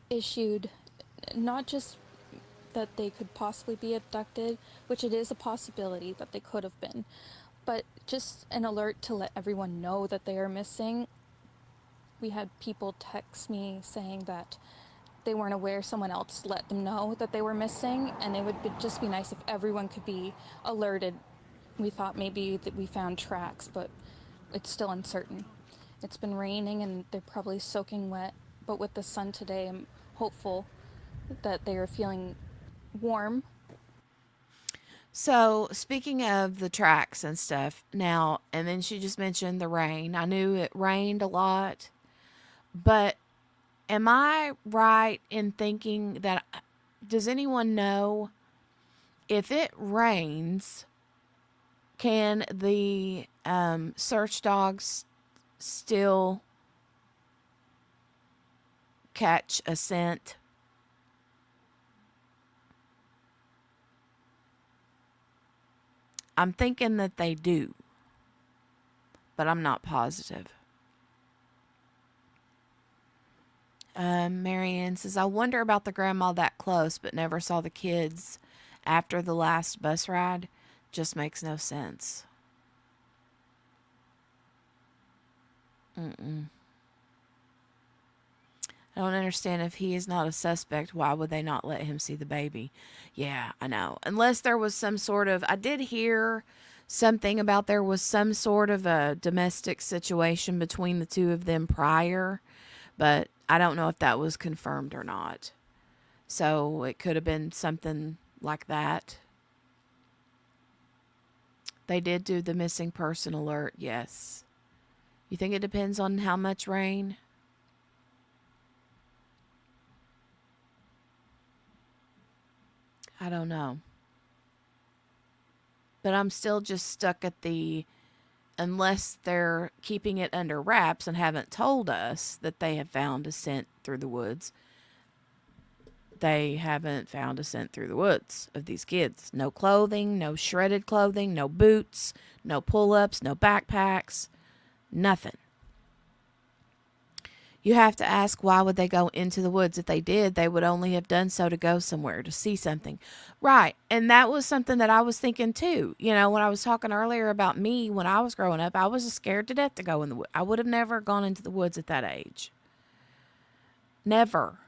Speaker 6: issued. Not just that they could possibly be abducted, which it is a possibility that they could have been, but just an alert to let everyone know that they are missing. We had people text me saying that they weren't aware, someone else let them know that they were missing, and it would just be nice if everyone could be alerted. We thought maybe that we found tracks, but it's still uncertain. It's been raining and they're probably soaking wet, but with the sun today, I'm hopeful that they are feeling warm.
Speaker 1: So, speaking of the tracks and stuff, now, and then she just mentioned the rain. I knew it rained a lot, but am I right in thinking that, does anyone know if it rains, can the search dogs still catch a scent? I'm thinking that they do, but I'm not positive. Marianne says, I wonder about the grandma that close, but never saw the kids after the last bus ride. Just makes no sense. I don't understand. If he is not a suspect, why would they not let him see the baby? Yeah, I know. Unless there was some sort of, I did hear something about there was some sort of a domestic situation between the two of them prior, but I don't know if that was confirmed or not. So it could have been something like that. They did do the missing person alert, yes. You think it depends on how much rain? I don't know. But I'm still just stuck at the, unless they're keeping it under wraps and haven't told us that they have found a scent through the woods. They haven't found a scent through the woods of these kids. No clothing, no shredded clothing, no boots, no pull-ups, no backpacks, nothing. You have to ask, why would they go into the woods? If they did, they would only have done so to go somewhere, to see something. Right. And that was something that I was thinking too. You know, when I was talking earlier about me, when I was growing up, I was scared to death to go in the woods. I would have never gone into the woods at that age. Never.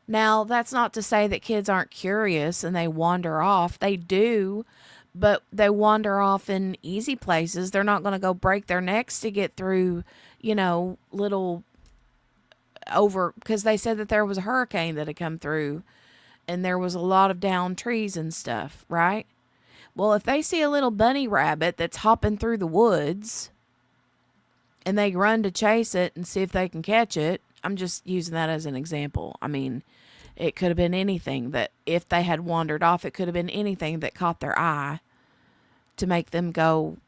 Speaker 1: Now, that's not to say that kids aren't curious and they wander off. They do, but they wander off in easy places. They're not going to go break their necks to get through, you know, little over, because they said that there was a hurricane that had come through and there was a lot of downed trees and stuff, right? Well, if they see a little bunny rabbit that's hopping through the woods and they run to chase it and see if they can catch it, I'm just using that as an example. I mean, it could have been anything that, if they had wandered off, it could have been anything that caught their eye to make them go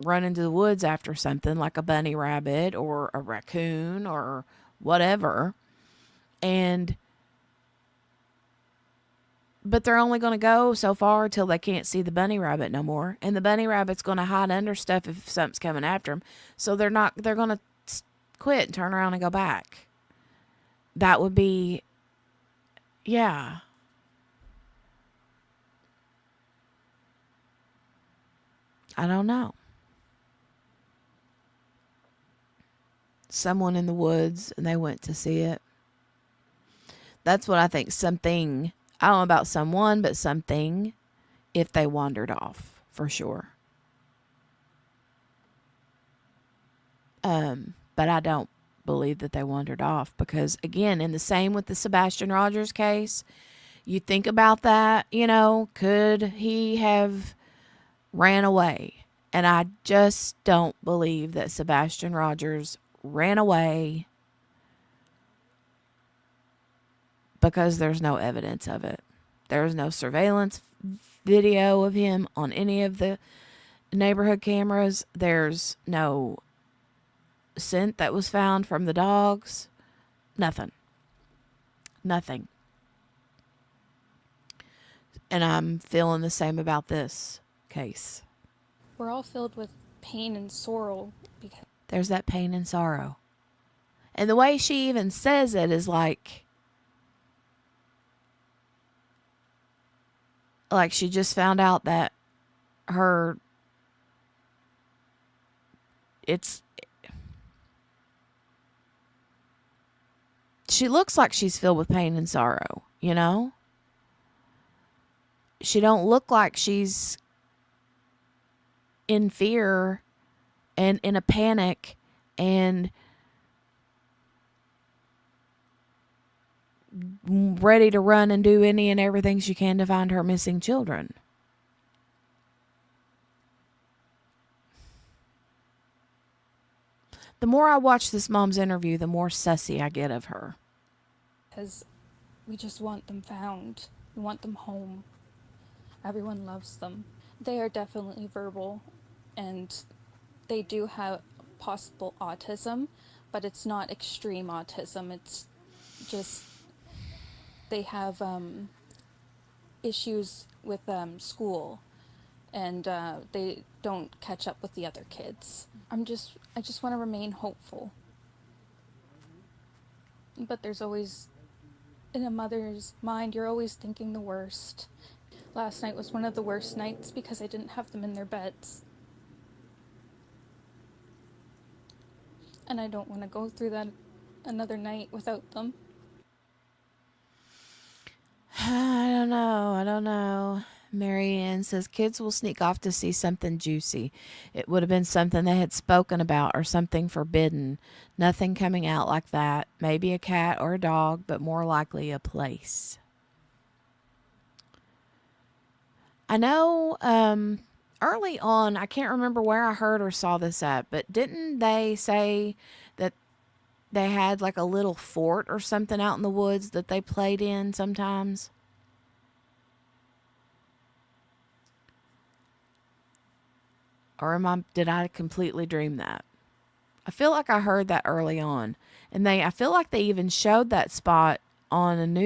Speaker 1: run into the woods after something like a bunny rabbit or a raccoon or whatever. But they're only going to go so far till they can't see the bunny rabbit no more. And the bunny rabbit's going to hide under stuff if something's coming after them. So they're going to quit and turn around and go back. That would be, yeah. I don't know. Someone in the woods and they went to see it. That's what I think. Something, I don't know about someone, but something, if they wandered off, for sure. But I don't believe that they wandered off, because again, in the same with the Sebastian Rogers case, you think about that, you know, could he have ran away? And I just don't believe that Sebastian Rogers ran away, because there's no evidence of it. There's no surveillance video of him on any of the neighborhood cameras. There's no scent that was found from the dogs. Nothing. And I'm feeling the same about this case.
Speaker 6: We're all filled with pain and sorrow because
Speaker 1: There's that pain and sorrow. And the way she even says it is like she just found out that she looks like she's filled with pain and sorrow, you know? She don't look like she's in fear and in a panic and ready to run and do any and everything she can to find her missing children. The more I watch this mom's interview, the more sussy I get of her.
Speaker 6: Because we just want them found. We want them home. Everyone loves them. They are definitely verbal, and they do have possible autism, but it's not extreme autism. It's just they have issues with school, and they don't catch up with the other kids. I just want to remain hopeful. But there's always, in a mother's mind, you're always thinking the worst. Last night was one of the worst nights because I didn't have them in their beds. And I don't want to go through that another night without them.
Speaker 1: I don't know. Marianne says kids will sneak off to see something juicy. It would have been something they had spoken about or something forbidden. Nothing coming out like that. Maybe a cat or a dog, but more likely a place. I know early on, I can't remember where I heard or saw this at, but didn't they say that they had like a little fort or something out in the woods that they played in sometimes? Or did I completely dream that? I feel like I heard that early on. And I feel like they even showed that spot on in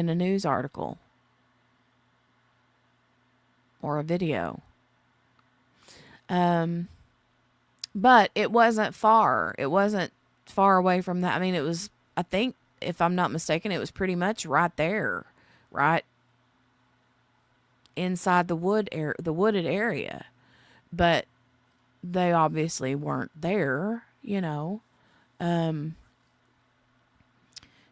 Speaker 1: a news article. Or a video. But it wasn't far. It wasn't far away from that. I mean, it was, I think, if I'm not mistaken, it was pretty much right there. Right inside the wooded area. But they obviously weren't there, you know.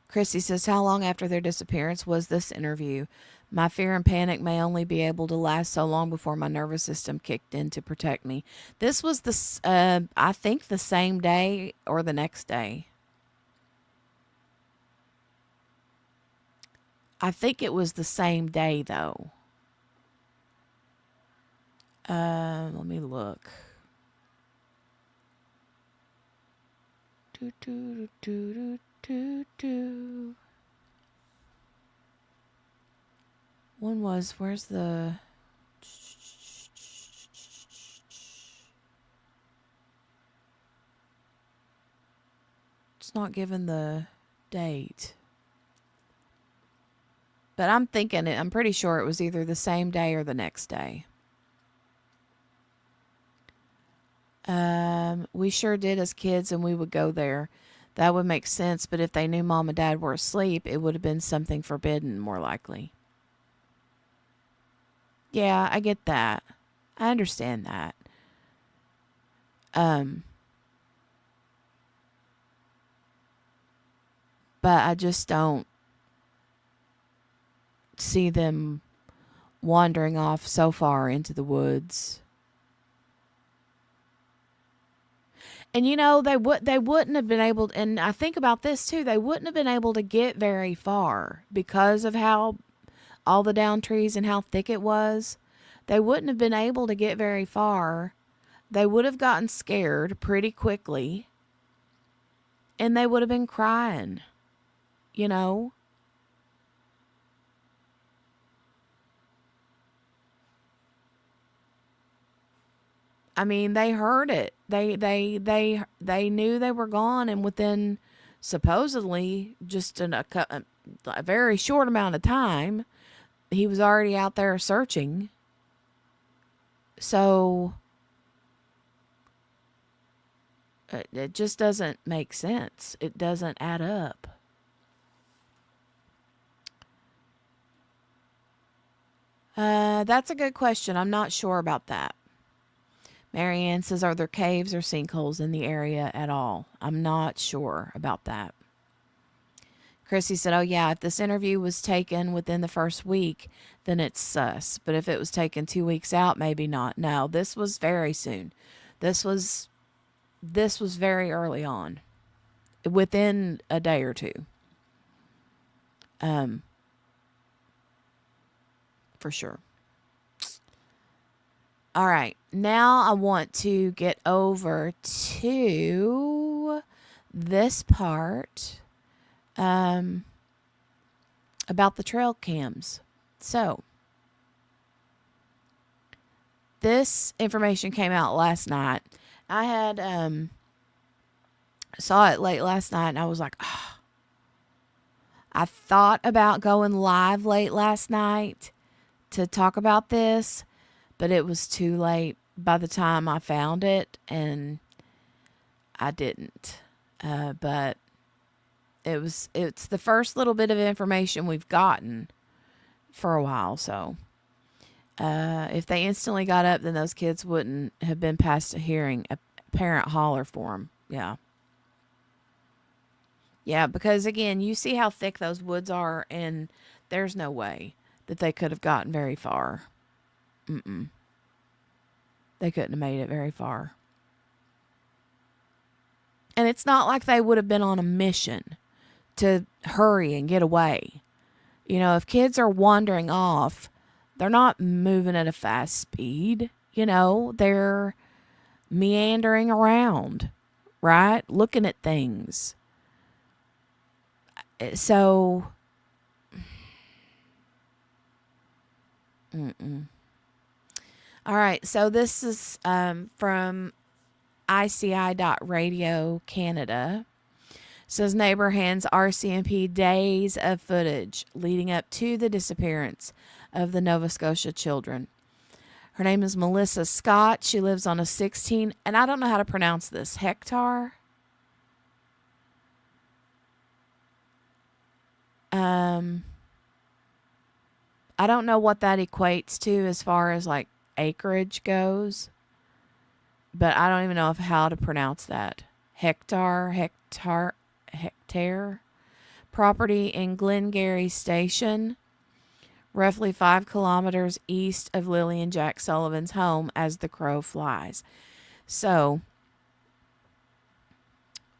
Speaker 1: Chrissy says, how long after their disappearance was this interview? My fear and panic may only be able to last so long before my nervous system kicked in to protect me. This was I think the same day or the next day. I think it was the same day though. Let me look. One was, where's the... It's not given the date. But I'm pretty sure it was either the same day or the next day. We sure did as kids, and we would go there. That would make sense, but if they knew Mom and Dad were asleep, it would have been something forbidden, more likely. Yeah, I get that. I understand that. But I just don't see them wandering off so far into the woods. And you know, they wouldn't have been able to, and I think about this too, they wouldn't have been able to get very far because of how all the down trees and how thick it was. They wouldn't have been able to get very far. They would have gotten scared pretty quickly. And they would have been crying, you know. I mean, they heard it. They knew they were gone, and within supposedly just a very short amount of time, he was already out there searching. So It just doesn't make sense. It doesn't add up. That's a good question. I'm not sure about that. Marianne says, are there caves or sinkholes in the area at all? I'm not sure about that. Chrissy said, oh, yeah, if this interview was taken within the first week, then it's sus. But if it was taken 2 weeks out, maybe not. No, this was very soon. This was very early on, within a day or two. For sure. All right. Now I want to get over to this part about the trail cams. So, this information came out last night. I had saw it late last night, and I was like, oh. I thought about going live late last night to talk about this, but it was too late by the time I found it, and I didn't. But it's the first little bit of information we've gotten for a while, so if they instantly got up, then those kids wouldn't have been past a hearing. A parent holler for them. Yeah. Yeah, because again, you see how thick those woods are, and there's no way that they could have gotten very far. They couldn't have made it very far. And it's not like they would have been on a mission to hurry and get away. You know, if kids are wandering off, they're not moving at a fast speed. You know, they're meandering around, right? Looking at things. So, all right. So this is from ICI.Radio Canada. It says neighbor hands RCMP days of footage leading up to the disappearance of the Nova Scotia children. Her name is Melissa Scott. She lives on a 16, and I don't know how to pronounce this, hectare. I don't know what that equates to as far as like acreage goes, but I don't even know how to pronounce that. Hectare. Property in Glengarry Station, roughly 5 kilometers east of Lilly and Jack Sullivan's home as the crow flies. So,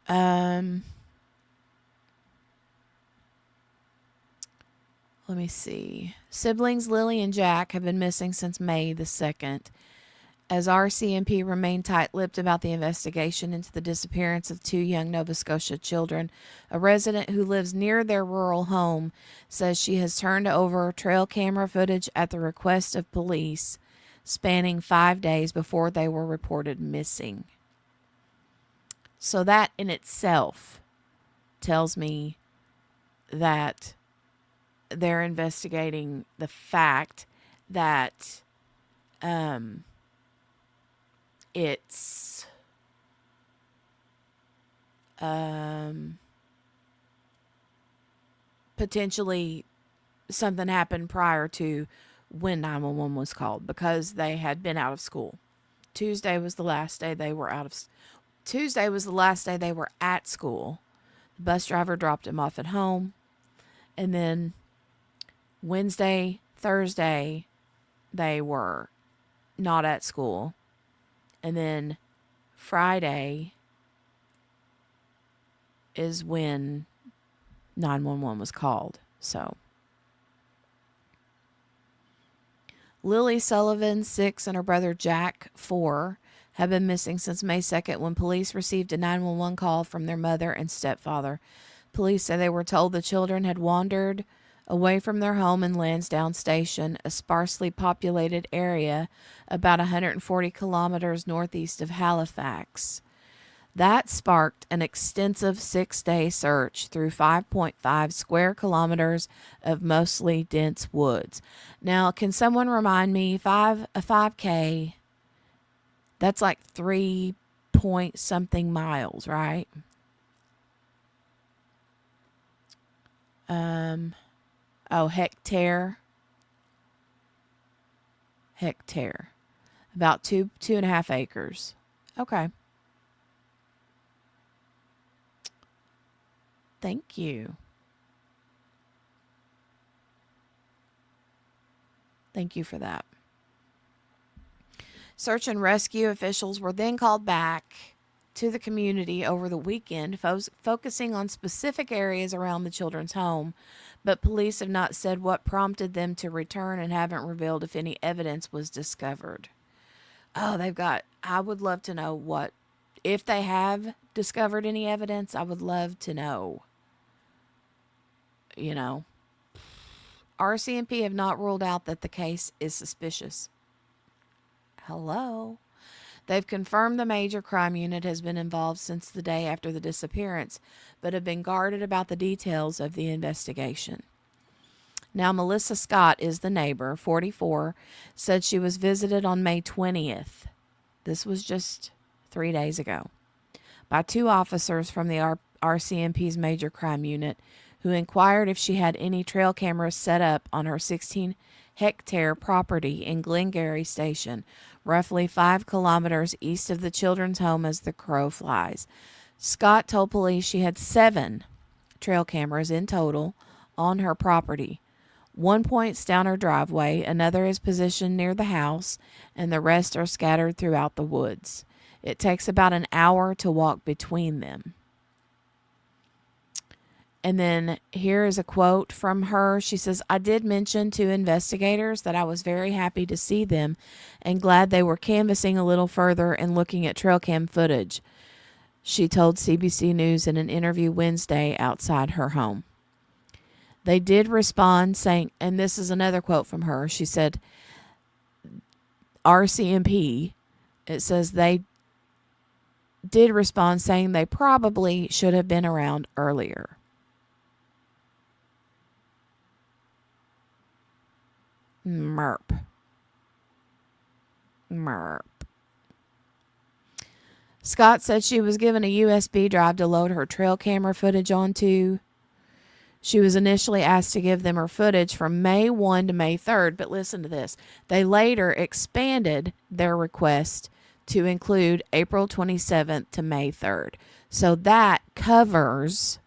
Speaker 1: let me see. Siblings Lilly and Jack have been missing since May the 2nd. As RCMP remained tight-lipped about the investigation into the disappearance of 2 young Nova Scotia children, a resident who lives near their rural home says she has turned over trail camera footage at the request of police, spanning 5 days before they were reported missing. So that in itself tells me that they're investigating the fact that it's potentially something happened prior to when 911 was called, because they had been out of school. Tuesday was the last day they were at school. The bus driver dropped him off at home, and then Wednesday, Thursday, they were not at school. And then Friday is when 911 was called. So, Lilly Sullivan, 6, and her brother Jack, 4, have been missing since May 2nd when police received a 911 call from their mother and stepfather. Police say they were told the children had wandered away from their home in Lansdowne Station, a sparsely populated area about 140 kilometers northeast of Halifax. That sparked an extensive 6-day search through 5.5 square kilometers of mostly dense woods. Now, can someone remind me, a 5K, that's like 3 point something miles, right? Hectare. Hectare. About 2.5 acres. Okay. Thank you. Thank you for that. Search and rescue officials were then called back to the community over the weekend, focusing on specific areas around the children's home, but police have not said what prompted them to return and haven't revealed if any evidence was discovered. Oh, I would love to know what, if they have discovered any evidence, I would love to know. You know, RCMP have not ruled out that the case is suspicious. Hello? They've confirmed the major crime unit has been involved since the day after the disappearance, but have been guarded about the details of the investigation. Now, Melissa Scott is the neighbor, 44, said she was visited on May 20th. This was just 3 days ago, by 2 officers from the RCMP's major crime unit who inquired if she had any trail cameras set up on her 16-hectare property in Glengarry Station, roughly 5 kilometers east of the children's home as the crow flies. Scott told police she had 7 trail cameras in total on her property. 1 points down her driveway, another is positioned near the house, and the rest are scattered throughout the woods. It takes about an hour to walk between them. And then here is a quote from her. She says, I did mention to investigators that I was very happy to see them and glad they were canvassing a little further and looking at trail cam footage, she told CBC News in an interview Wednesday outside her home. They did respond saying, and this is another quote from her, she said, RCMP, it says they did respond saying they probably should have been around earlier. Merp. Scott said she was given a USB drive to load her trail camera footage onto. She was initially asked to give them her footage from May 1 to May 3rd, but listen to this. They later expanded their request to include April 27th to May 3rd. So that covers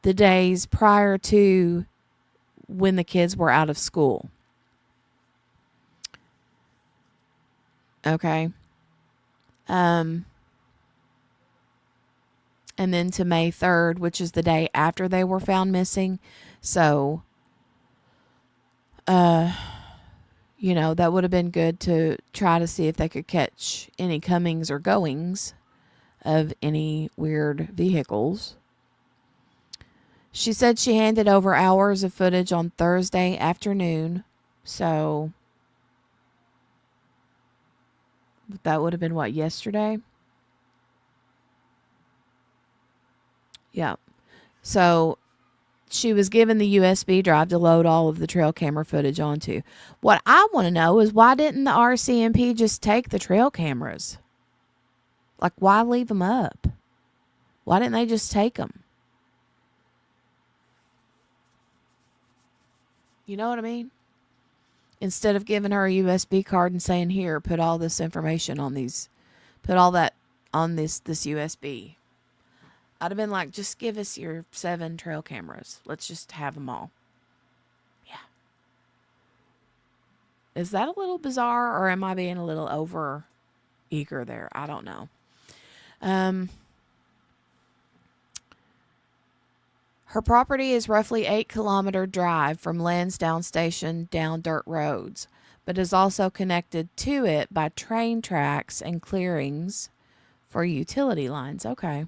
Speaker 1: the days prior to when the kids were out of school. Okay. And then to May 3rd, which is the day after they were found missing. So, that would have been good to try to see if they could catch any comings or goings of any weird vehicles. She said she handed over hours of footage on Thursday afternoon. So that would have been what, yesterday? Yeah. So she was given the USB drive to load all of the trail camera footage onto. What I want to know is why didn't the RCMP just take the trail cameras? Like, why leave them up? Why didn't they just take them? You know what I mean? Instead of giving her a USB card and saying, here, put all this information on these, put all that on this USB. I'd have been like, just give us your 7 trail cameras. Let's just have them all. Yeah. Is that a little bizarre, or am I being a little over eager there? I don't know. Her property is roughly 8-kilometer drive from Lansdowne Station down dirt roads, but is also connected to it by train tracks and clearings for utility lines. Okay.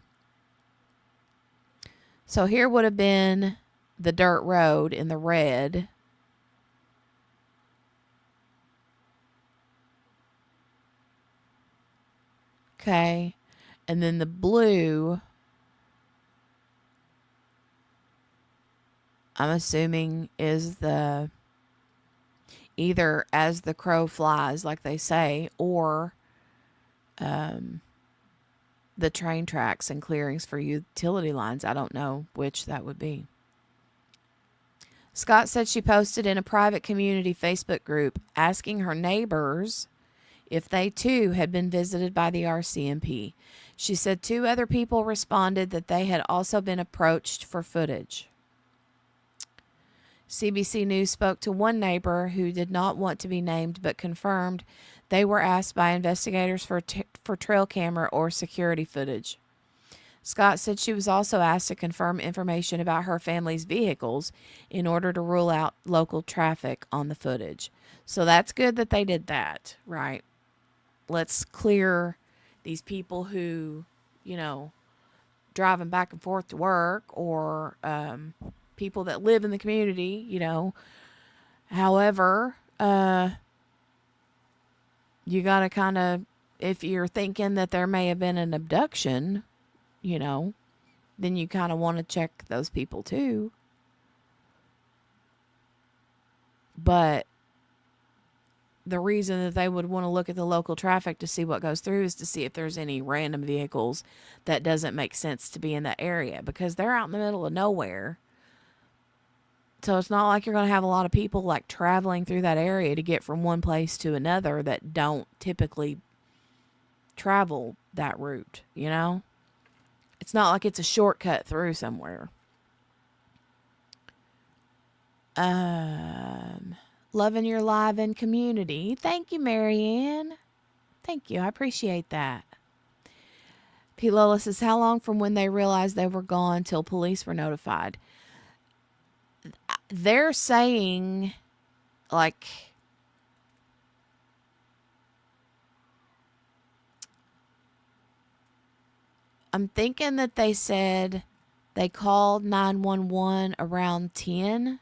Speaker 1: So here would have been the dirt road in the red. Okay. And then the blue, I'm assuming, is the either as the crow flies, like they say, or the train tracks and clearings for utility lines. I don't know which that would be. Scott said she posted in a private community Facebook group asking her neighbors if they too had been visited by the RCMP. She said 2 other people responded that they had also been approached for footage. CBC News spoke to one neighbor who did not want to be named but confirmed they were asked by investigators for trail camera or security footage. Scott said she was also asked to confirm information about her family's vehicles in order to rule out local traffic on the footage. So that's good that they did that, right? Let's clear these people who, driving back and forth to work, or people that live in the community, However, you got to kind of, if you're thinking that there may have been an abduction, then you kind of want to check those people too. But the reason that they would want to look at the local traffic to see what goes through is to see if there's any random vehicles that doesn't make sense to be in that area, because they're out in the middle of nowhere. So it's not like you're going to have a lot of people like traveling through that area to get from one place to another that don't typically travel that route, It's not like it's a shortcut through somewhere. Loving your live and community. Thank you, Marianne. Thank you. I appreciate that. Pete Lola says, how long from when they realized they were gone till police were notified? They're saying, like, I'm thinking that they said they called 911 around 10.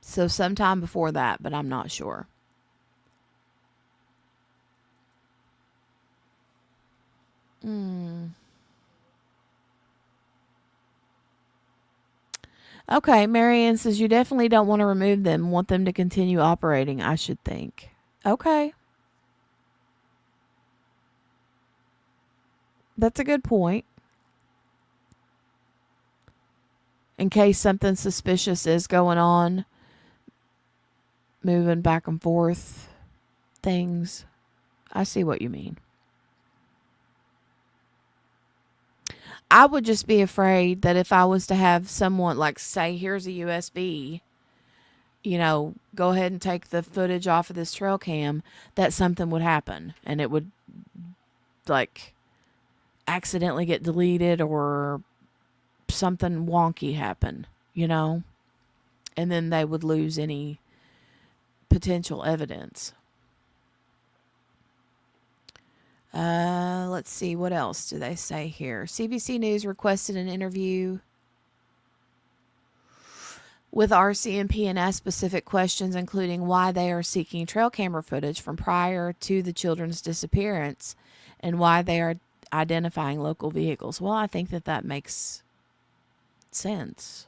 Speaker 1: So sometime before that, but I'm not sure. Okay, Marianne says you definitely don't want to remove them, want them to continue operating, I should think. Okay. That's a good point. In case something suspicious is going on, moving back and forth, things. I see what you mean. I would just be afraid that if I was to have someone, like, say, here's a USB, go ahead and take the footage off of this trail cam, that something would happen and it would, like, accidentally get deleted or something wonky happen, and then they would lose any potential evidence. Let's see, what else do they say here? CBC News requested an interview with RCMP and asked specific questions, including why they are seeking trail camera footage from prior to the children's disappearance and why they are identifying local vehicles. Well, I think that makes sense.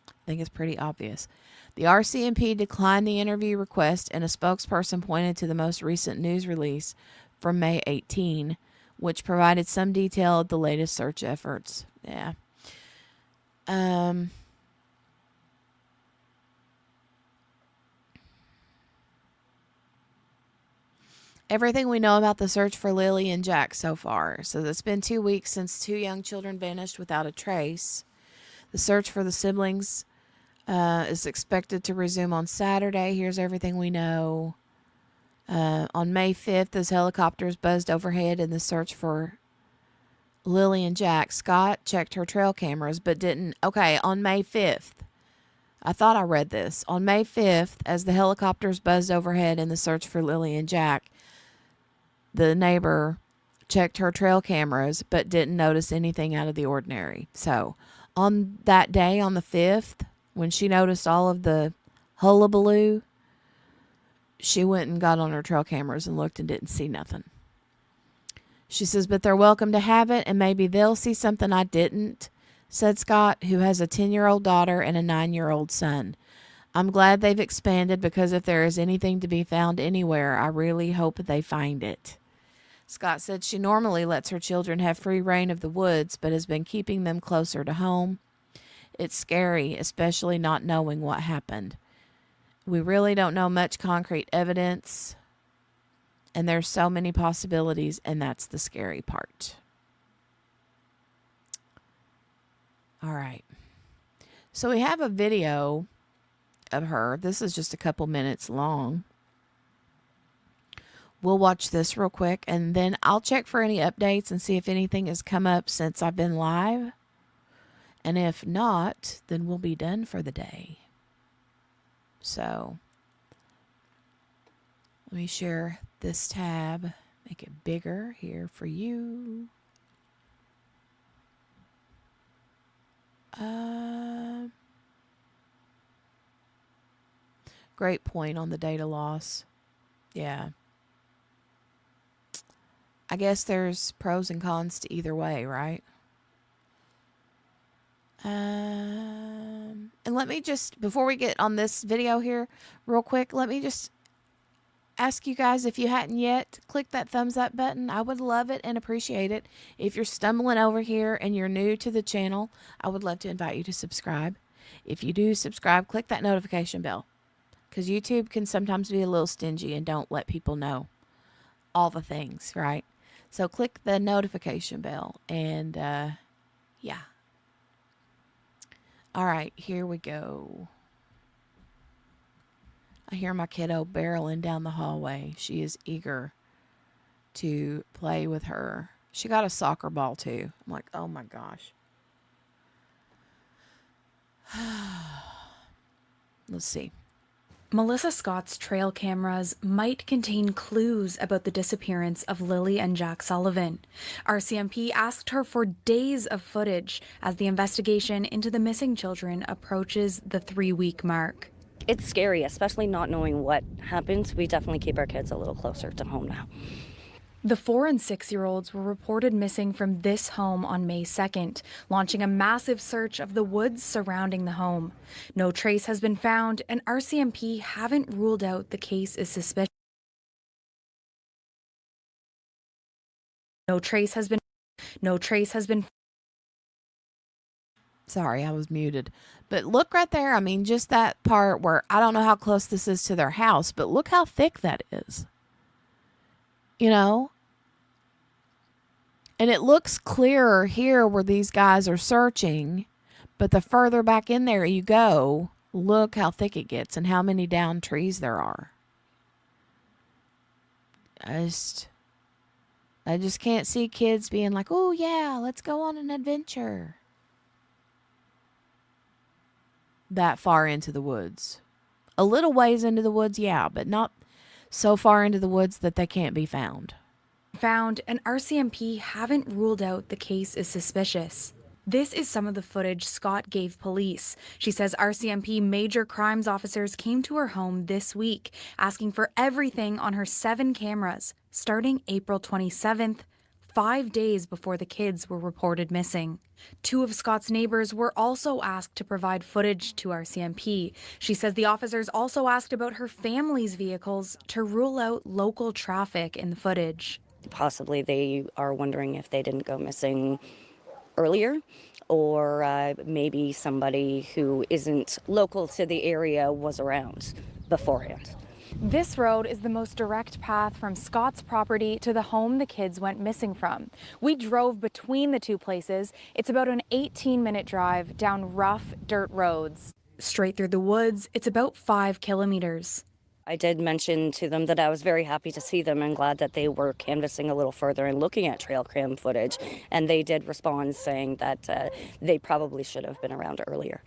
Speaker 1: I think it's pretty obvious. The RCMP declined the interview request, and a spokesperson pointed to the most recent news release from May 18, which provided some detail of the latest search efforts. Yeah. Everything we know about the search for Lilly and Jack so far. So it's been 2 weeks since 2 young children vanished without a trace. The search for the siblings is expected to resume on Saturday. Here's everything we know. On May 5th, as helicopters buzzed overhead in the search for Lilly and Jack, Scott checked her trail cameras but didn't. Okay, on May 5th. I thought I read this. On May 5th, as the helicopters buzzed overhead in the search for Lilly and Jack, the neighbor checked her trail cameras but didn't notice anything out of the ordinary. So on that day, on the 5th, when she noticed all of the hullabaloo, she went and got on her trail cameras and looked and didn't see nothing. She says, but they're welcome to have it, and maybe they'll see something I didn't. said Scott, who has a 10-year-old daughter and a 9-year-old son. I'm glad they've expanded because if there is anything to be found anywhere, I really hope they find it. Scott said she normally lets her children have free reign of the woods, but has been keeping them closer to home. It's scary, especially not knowing what happened. We really don't know much concrete evidence, and there's so many possibilities, and that's the scary part. All right. So we have a video of her. This is just a couple minutes long. We'll watch this real quick, and then I'll check for any updates and see if anything has come up since I've been live. And if not, then we'll be done for the day. So let me share this tab, make it bigger here for you. Great point on the data loss. Yeah. I guess there's pros and cons to either way, right? And let me just, before we get on this video here, real quick, let me just ask you guys, if you hadn't yet, click that thumbs up button. I would love it and appreciate it. If you're stumbling over here and you're new to the channel, I would love to invite you to subscribe. If you do subscribe, click that notification bell, because YouTube can sometimes be a little stingy and don't let people know all the things, right? So click the notification bell, and yeah. All right, here we go. I hear my kiddo barreling down the hallway. She is eager to play with her. She got a soccer ball too. I'm like, oh my gosh. Let's see.
Speaker 8: Melissa Scott's trail cameras might contain clues about the disappearance of Lilly and Jack Sullivan. RCMP asked her for days of footage as the investigation into the missing children approaches the 3-week mark.
Speaker 9: It's scary, especially not knowing what happens. We definitely keep our kids a little closer to home now.
Speaker 8: The 4- and 6-year-olds were reported missing from this home on May 2nd, launching a massive search of the woods surrounding the home. No trace has been found, and RCMP haven't ruled out the case is suspicious. No trace has been.
Speaker 1: Sorry, I was muted. But look right there. I mean, just that part where I don't know how close this is to their house, but look how thick that is. You know? And it looks clearer here where these guys are searching, but the further back in there you go, look how thick it gets and how many downed trees there are. I just can't see kids being like, oh yeah, let's go on an adventure. That far into the woods. A little ways into the woods, yeah, but not so far into the woods that they can't be found.
Speaker 8: And RCMP haven't ruled out the case is suspicious. This is some of the footage Scott gave police. She says RCMP major crimes officers came to her home this week, asking for everything on her 7 cameras, starting April 27th, 5 days before the kids were reported missing. 2 of Scott's neighbors were also asked to provide footage to RCMP. She says the officers also asked about her family's vehicles to rule out local traffic in the footage.
Speaker 9: Possibly they are wondering if they didn't go missing earlier, or maybe somebody who isn't local to the area was around beforehand.
Speaker 8: This road is the most direct path from Scott's property to the home the kids went missing from. We drove between the 2 places. It's about an 18-minute drive down rough dirt roads. Straight through the woods, it's about 5 kilometers.
Speaker 9: I did mention to them that I was very happy to see them and glad that they were canvassing a little further and looking at trail cam footage. And they did respond saying that they probably should have been around earlier.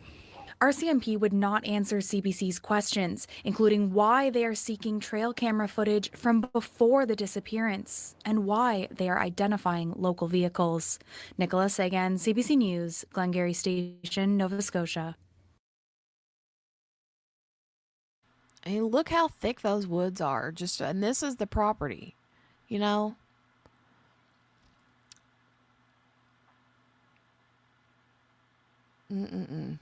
Speaker 8: RCMP would not answer CBC's questions, including why they are seeking trail camera footage from before the disappearance and why they are identifying local vehicles. Nicola Sagan, CBC News, Glengarry Station, Nova Scotia.
Speaker 1: I mean, look how thick those woods are. And this is the property, you know? Mm-mm-mm.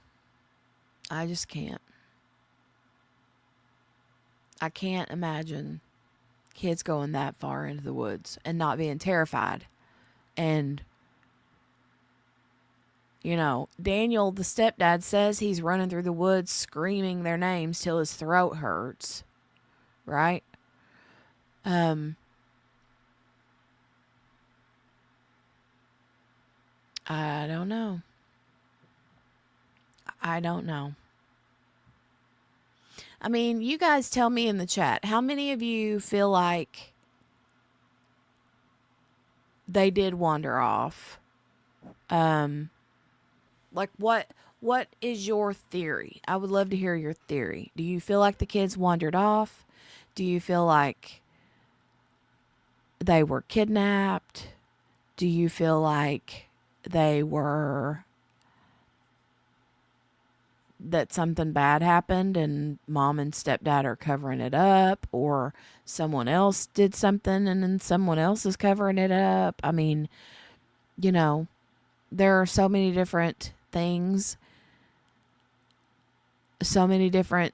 Speaker 1: I just can't. I can't imagine kids going that far into the woods and not being terrified. And, you know, Daniel, the stepdad, says he's running through the woods screaming their names till his throat hurts. Right? I don't know. I don't know. I mean, you guys tell me in the chat, how many of you feel like they did wander off? Like what is your theory? I would love to hear your theory. Do you feel like the kids wandered off? Do you feel like they were kidnapped? Do you feel like they were that something bad happened and mom and stepdad are covering it up, or someone else did something and then someone else is covering it up? I mean, you know, there are so many different things, so many different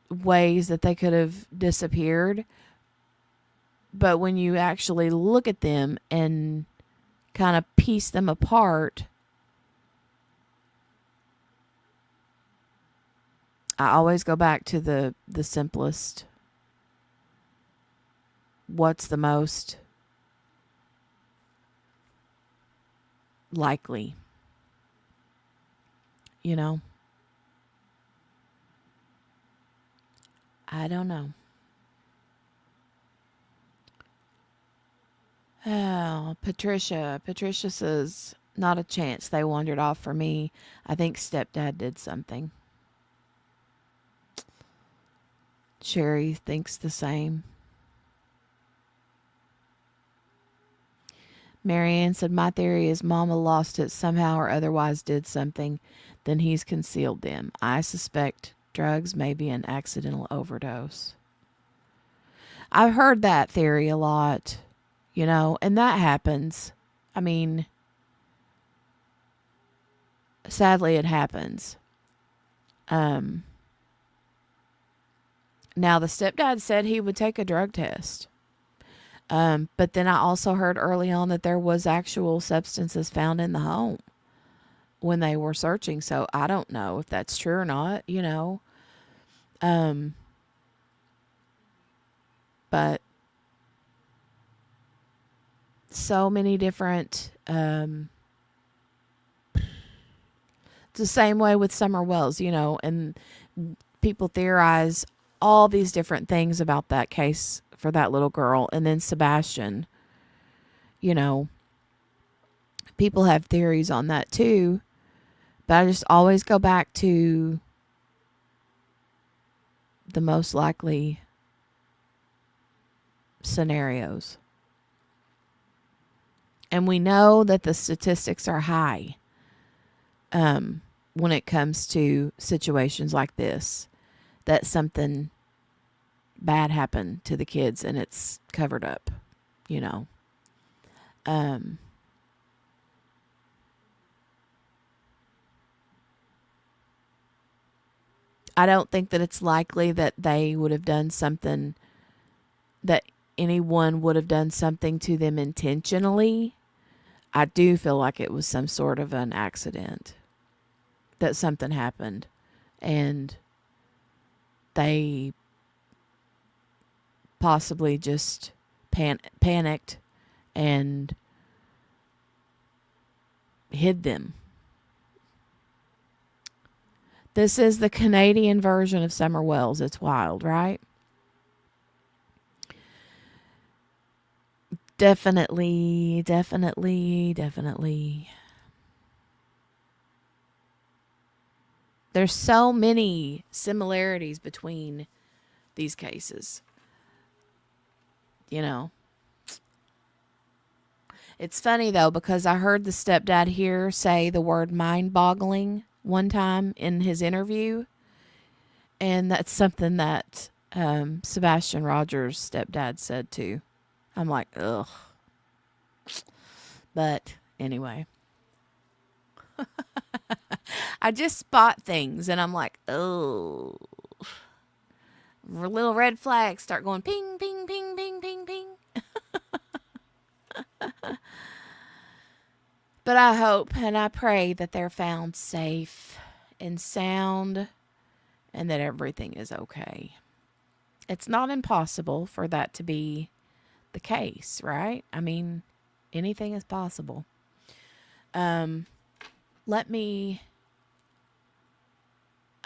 Speaker 1: ways that they could have disappeared. But when you actually look at them and kind of piece them apart, I always go back to the simplest. What's the most likely? You know? I don't know. Oh, Patricia. Patricia says, not a chance they wandered off for me. I think stepdad did something. Sherry thinks the same. Marianne said, my theory is mama lost it somehow or otherwise did something. Then he's concealed them. I suspect drugs, maybe an accidental overdose. I've heard that theory a lot, you know, and that happens. I mean, sadly it happens. Now, the stepdad said he would take a drug test. But then I also heard early on that there was actual substances found in the home when they were searching. So I don't know if that's true or not, you know. But so many different, it's the same way with Summer Wells, you know, and people theorize all these different things about that case for that little girl. And then Sebastian, you know, people have theories on that too, but I just always go back to the most likely scenarios. And we know that the statistics are high when it comes to situations like this, that something bad happened to the kids and it's covered up, you know. I don't think that it's likely that they would have done something, that anyone would have done something to them intentionally. I do feel like it was some sort of an accident, that something happened and they possibly just panicked and hid them. This is the Canadian version of Summer Wells. It's wild, right? Definitely. There's so many similarities between these cases. You know. It's funny, though, because I heard the stepdad here say the word mind-boggling one time in his interview. And that's something that Sebastian Rogers' stepdad said, too. I'm like, ugh. But anyway. I just spot things and I'm like, oh, little red flags start going ping, ping, ping, ping, ping, ping. But I hope and I pray that they're found safe and sound and that everything is okay. It's not impossible for that to be the case, right? I mean, anything is possible. Let me.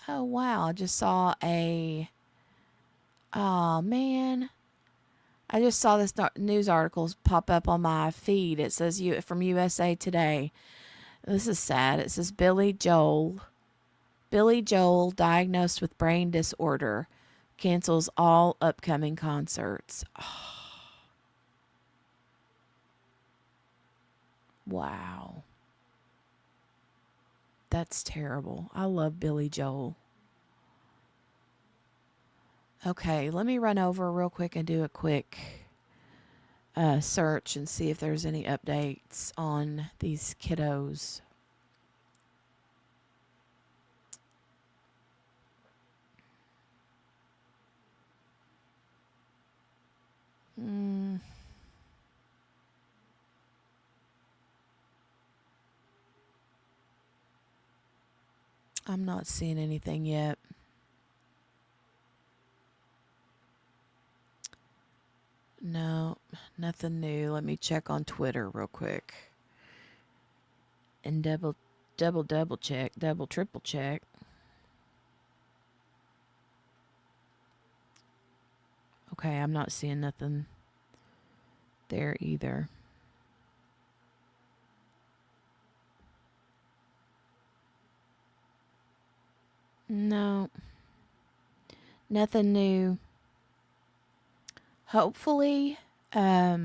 Speaker 1: Oh, wow. I just saw a. Oh, man. I just saw this news article pop up on my feed. It says from USA Today. This is sad. It says Billy Joel diagnosed with brain disorder cancels all upcoming concerts. Oh. Wow. That's terrible. I love Billy Joel. Okay, let me run over real quick and do a quick search and see if there's any updates on these kiddos. I'm not seeing anything yet. No, nothing new. Let me check on Twitter real quick. And double check, triple check. Okay, I'm not seeing nothing there either. No. Nothing new. Hopefully, let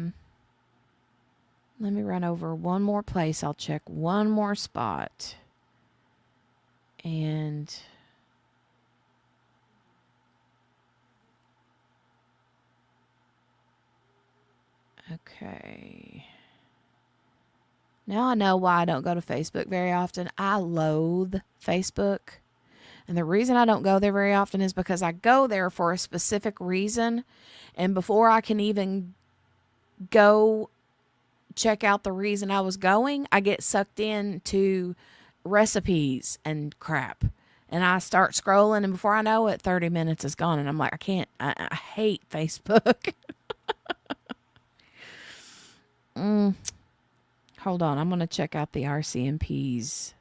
Speaker 1: me run over one more place. I'll check one more spot. And okay. Now I know why I don't go to Facebook very often. I loathe Facebook. And the reason I don't go there very often is because I go there for a specific reason. And before I can even go check out the reason I was going, I get sucked into recipes and crap. And I start scrolling, and before I know it, 30 minutes is gone. And I'm like, I hate Facebook. Hold on. I'm going to check out the RCMP's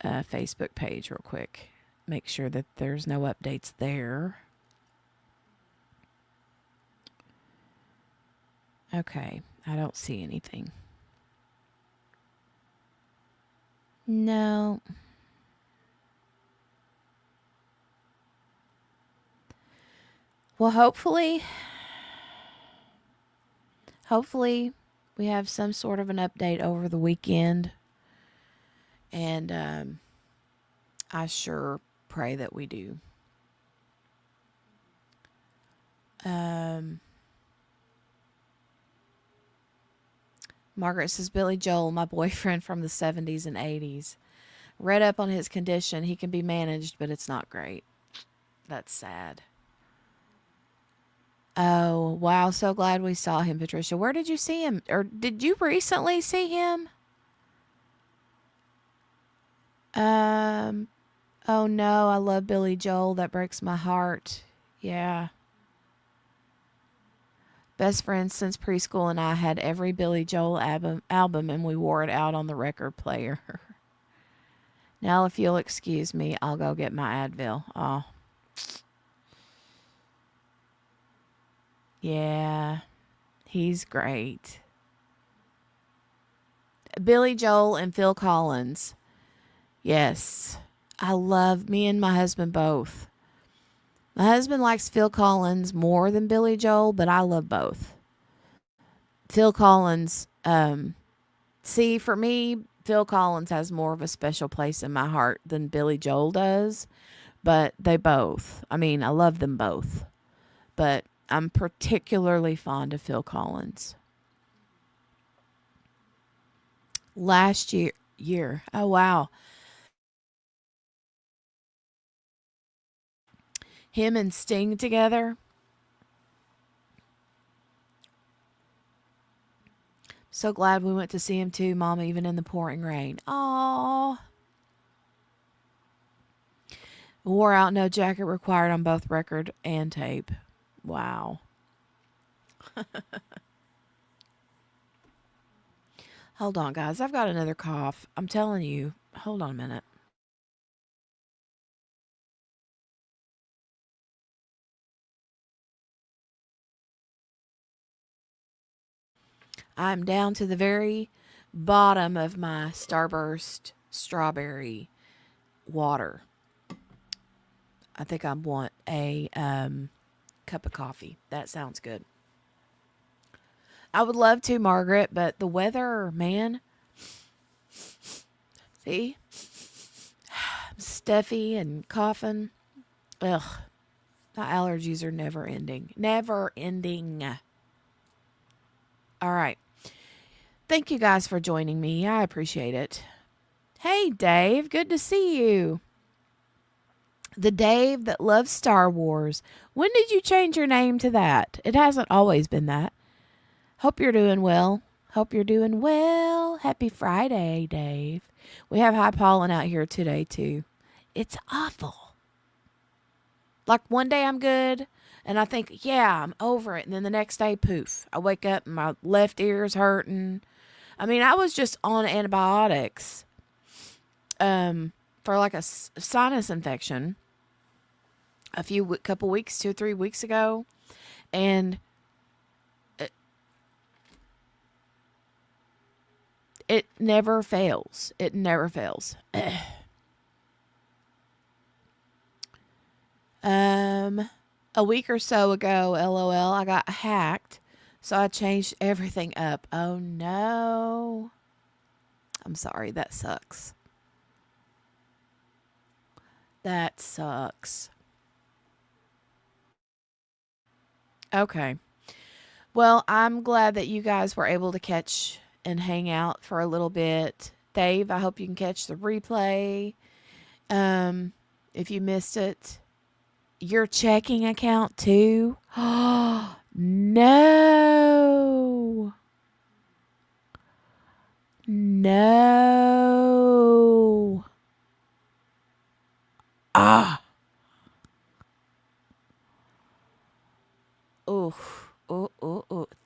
Speaker 1: Facebook page real quick. Make sure that there's no updates there. Okay, I don't see anything. No. Well, hopefully we have some sort of an update over the weekend. And I sure pray that we do. Margaret says, Billy Joel, my boyfriend from the 70s and 80s. Read up on his condition. He can be managed, but it's not great. That's sad. Oh, wow. So glad we saw him, Patricia. Where did you see him? Or did you recently see him? Oh no, I love Billy Joel. That breaks my heart. Yeah. Best friends since preschool, and I had every Billy Joel album, and we wore it out on the record player. Now, if you'll excuse me, I'll go get my Advil. Oh. Yeah. He's great. Billy Joel and Phil Collins. Yes. I love me and my husband both. My husband likes Phil Collins more than Billy Joel, but I love both. Phil Collins, see, for me, Phil Collins has more of a special place in my heart than Billy Joel does, but they both. I mean, I love them both, but I'm particularly fond of Phil Collins. Last year, year. Oh, wow. Him and Sting together. So glad we went to see him too, Mom, even in the pouring rain. Aww. Wore out, no jacket required on both record and tape. Wow. Hold on, guys. I've got another cough. I'm telling you. Hold on a minute. I'm down to the very bottom of my Starburst strawberry water. I think I want a cup of coffee. That sounds good. I would love to, Margaret, but the weather, man. See? Stuffy and coughing. Ugh. My allergies are never ending. Never ending. All right. Thank you guys for joining me. I appreciate it. Hey, Dave. Good to see you. The Dave that loves Star Wars. When did you change your name to that? It hasn't always been that. Hope you're doing well. Hope you're doing well. Happy Friday, Dave. We have high pollen out here today, too. It's awful. Like one day I'm good, and I think, yeah, I'm over it. And then the next day, poof. I wake up and my left ear's hurting. I mean, I was just on antibiotics for like a sinus infection couple weeks, 2 or 3 weeks ago. And it never fails. It never fails. A week or so ago, LOL, I got hacked. So I changed everything up. Oh no. I'm sorry. That sucks. That sucks. Okay. Well, I'm glad that you guys were able to catch and hang out for a little bit. Dave, I hope you can catch the replay. If you missed it, your checking account too. Oh, no. No. Ah. Oof. Oh.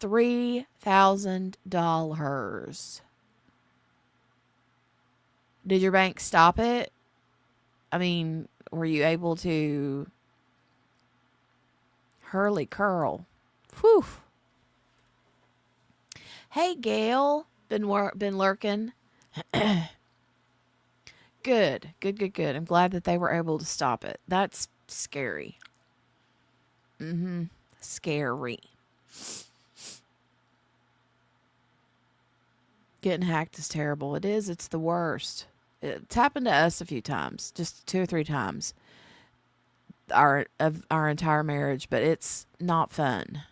Speaker 1: $3,000. Did your bank stop it? I mean, were you able to hurly curl? Whew. Hey, Gail. Been lurking. Good. I'm glad that they were able to stop it. That's scary. Scary. Getting hacked is terrible. It is. It's the worst. It's happened to us a few times, just 2 or 3 times. Our entire marriage, but it's not fun.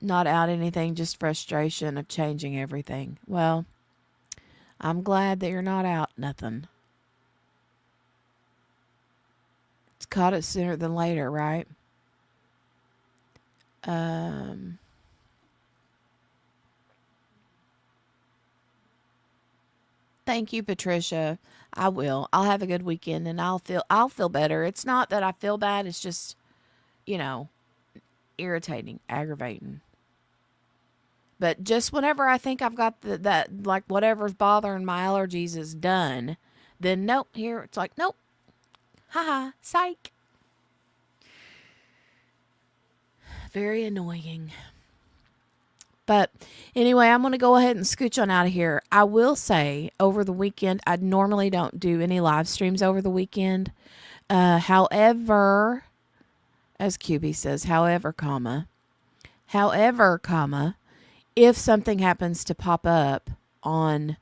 Speaker 1: Not out anything, just frustration of changing everything. Well, I'm glad that you're not out nothing. It's caught it sooner than later, right? Thank you, Patricia. I will. I'll have a good weekend and I'll feel better. It's not that I feel bad, it's just, irritating, aggravating. But just whenever I think I've got that like whatever's bothering my allergies is done, then nope, here it's like nope. Haha, psych. Very annoying. But anyway, I'm going to go ahead and scooch on out of here. I will say over the weekend, I normally don't do any live streams over the weekend. However, as QB says, however, if something happens to pop up on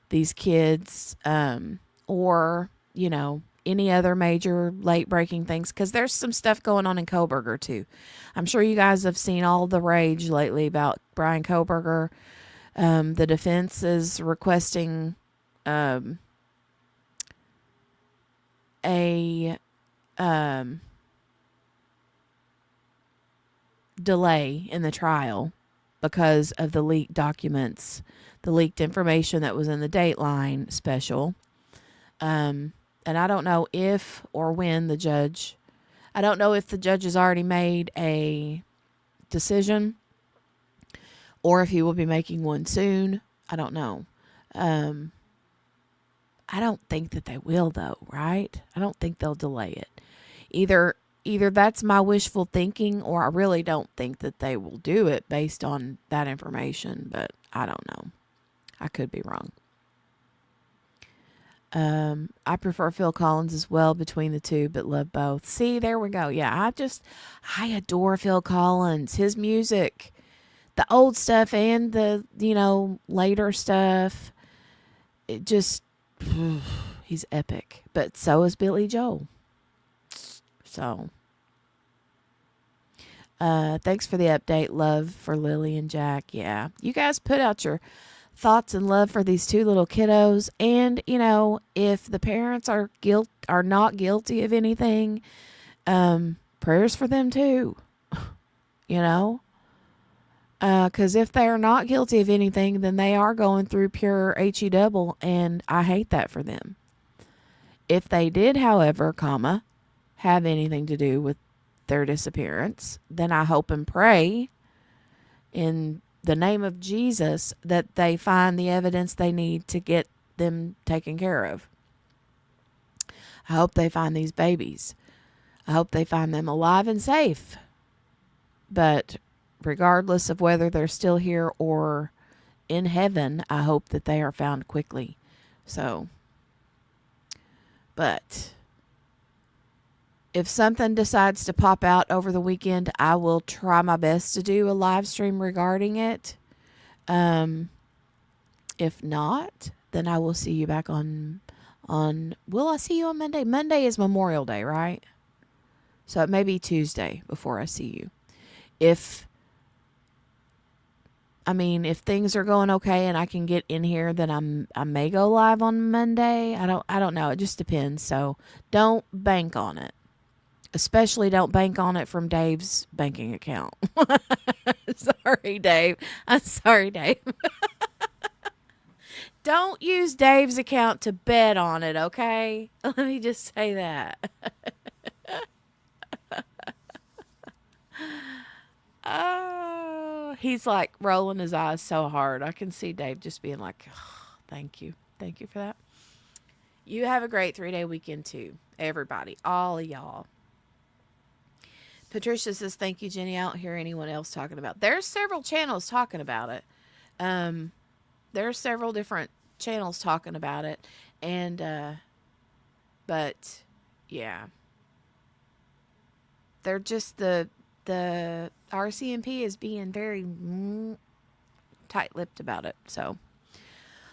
Speaker 1: these kids, or, any other major late breaking things, because there's some stuff going on in Coburger too. I'm sure you guys have seen all the rage lately about Brian Coburger The defense is requesting a delay in the trial because of the leaked documents, the leaked information that was in the Dateline special. And I don't know if or when the judge, I don't know if the judge has already made a decision or if he will be making one soon. I don't know. I don't think that they will, though, right? I don't think they'll delay it. Either that's my wishful thinking, or I really don't think that they will do it based on that information, but I don't know. I could be wrong. I prefer Phil Collins as well between the two, but love both. See, there we go. Yeah, I adore Phil Collins. His music, the old stuff and the, later stuff, it just, he's epic. But so is Billy Joel. So, thanks for the update. Love for Lily and Jack. Yeah, you guys put out your thoughts and love for these two little kiddos. And, if the parents are not guilty of anything, prayers for them too, because if they are not guilty of anything, then they are going through pure HE double, and I hate that for them. If they did, however, have anything to do with their disappearance, then I hope and pray in the name of Jesus that they find the evidence they need to get them taken care of. I hope they find these babies. I hope they find them alive and safe. But regardless of whether they're still here or in heaven, I hope that they are found quickly. So, but if something decides to pop out over the weekend, I will try my best to do a live stream regarding it. If not, then I will see you back on will I see you on Monday? Monday is Memorial Day, right? So it may be Tuesday before I see you. If things are going okay and I can get in here, then I may go live on Monday. I don't know. It just depends. So don't bank on it. Especially don't bank on it from Dave's banking account. Sorry, Dave. I'm sorry, Dave. Don't use Dave's account to bet on it, okay? Let me just say that. Oh, he's like rolling his eyes so hard. I can see Dave just being like, oh, thank you. Thank you for that. You have a great 3-day weekend too. Everybody, all of y'all. Patricia says, thank you, Jenny. I don't hear anyone else talking about it. There's several channels talking about it. There's several different channels talking about it. And, but, yeah. They're just, the RCMP is being very tight-lipped about it. So,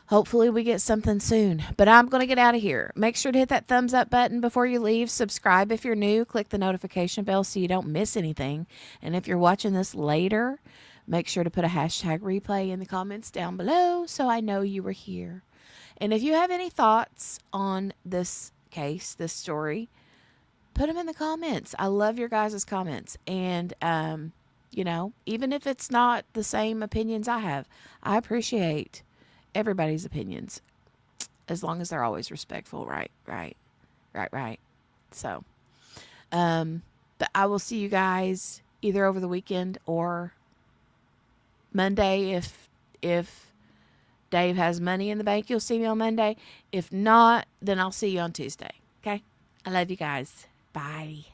Speaker 1: hopefully we get something soon. But I'm going to get out of here. Make sure to hit that thumbs up button before you leave. Subscribe if you're new. Click the notification bell so you don't miss anything. And if you're watching this later, make sure to put a hashtag replay in the comments down below so I know you were here. And if you have any thoughts on this case, this story, put them in the comments. I love your guys' comments. And, even if it's not the same opinions I have, I appreciate everybody's opinions, as long as they're always respectful. Right. So, but I will see you guys either over the weekend or Monday. If Dave has money in the bank, you'll see me on Monday. If not, then I'll see you on Tuesday. Okay. I love you guys. Bye.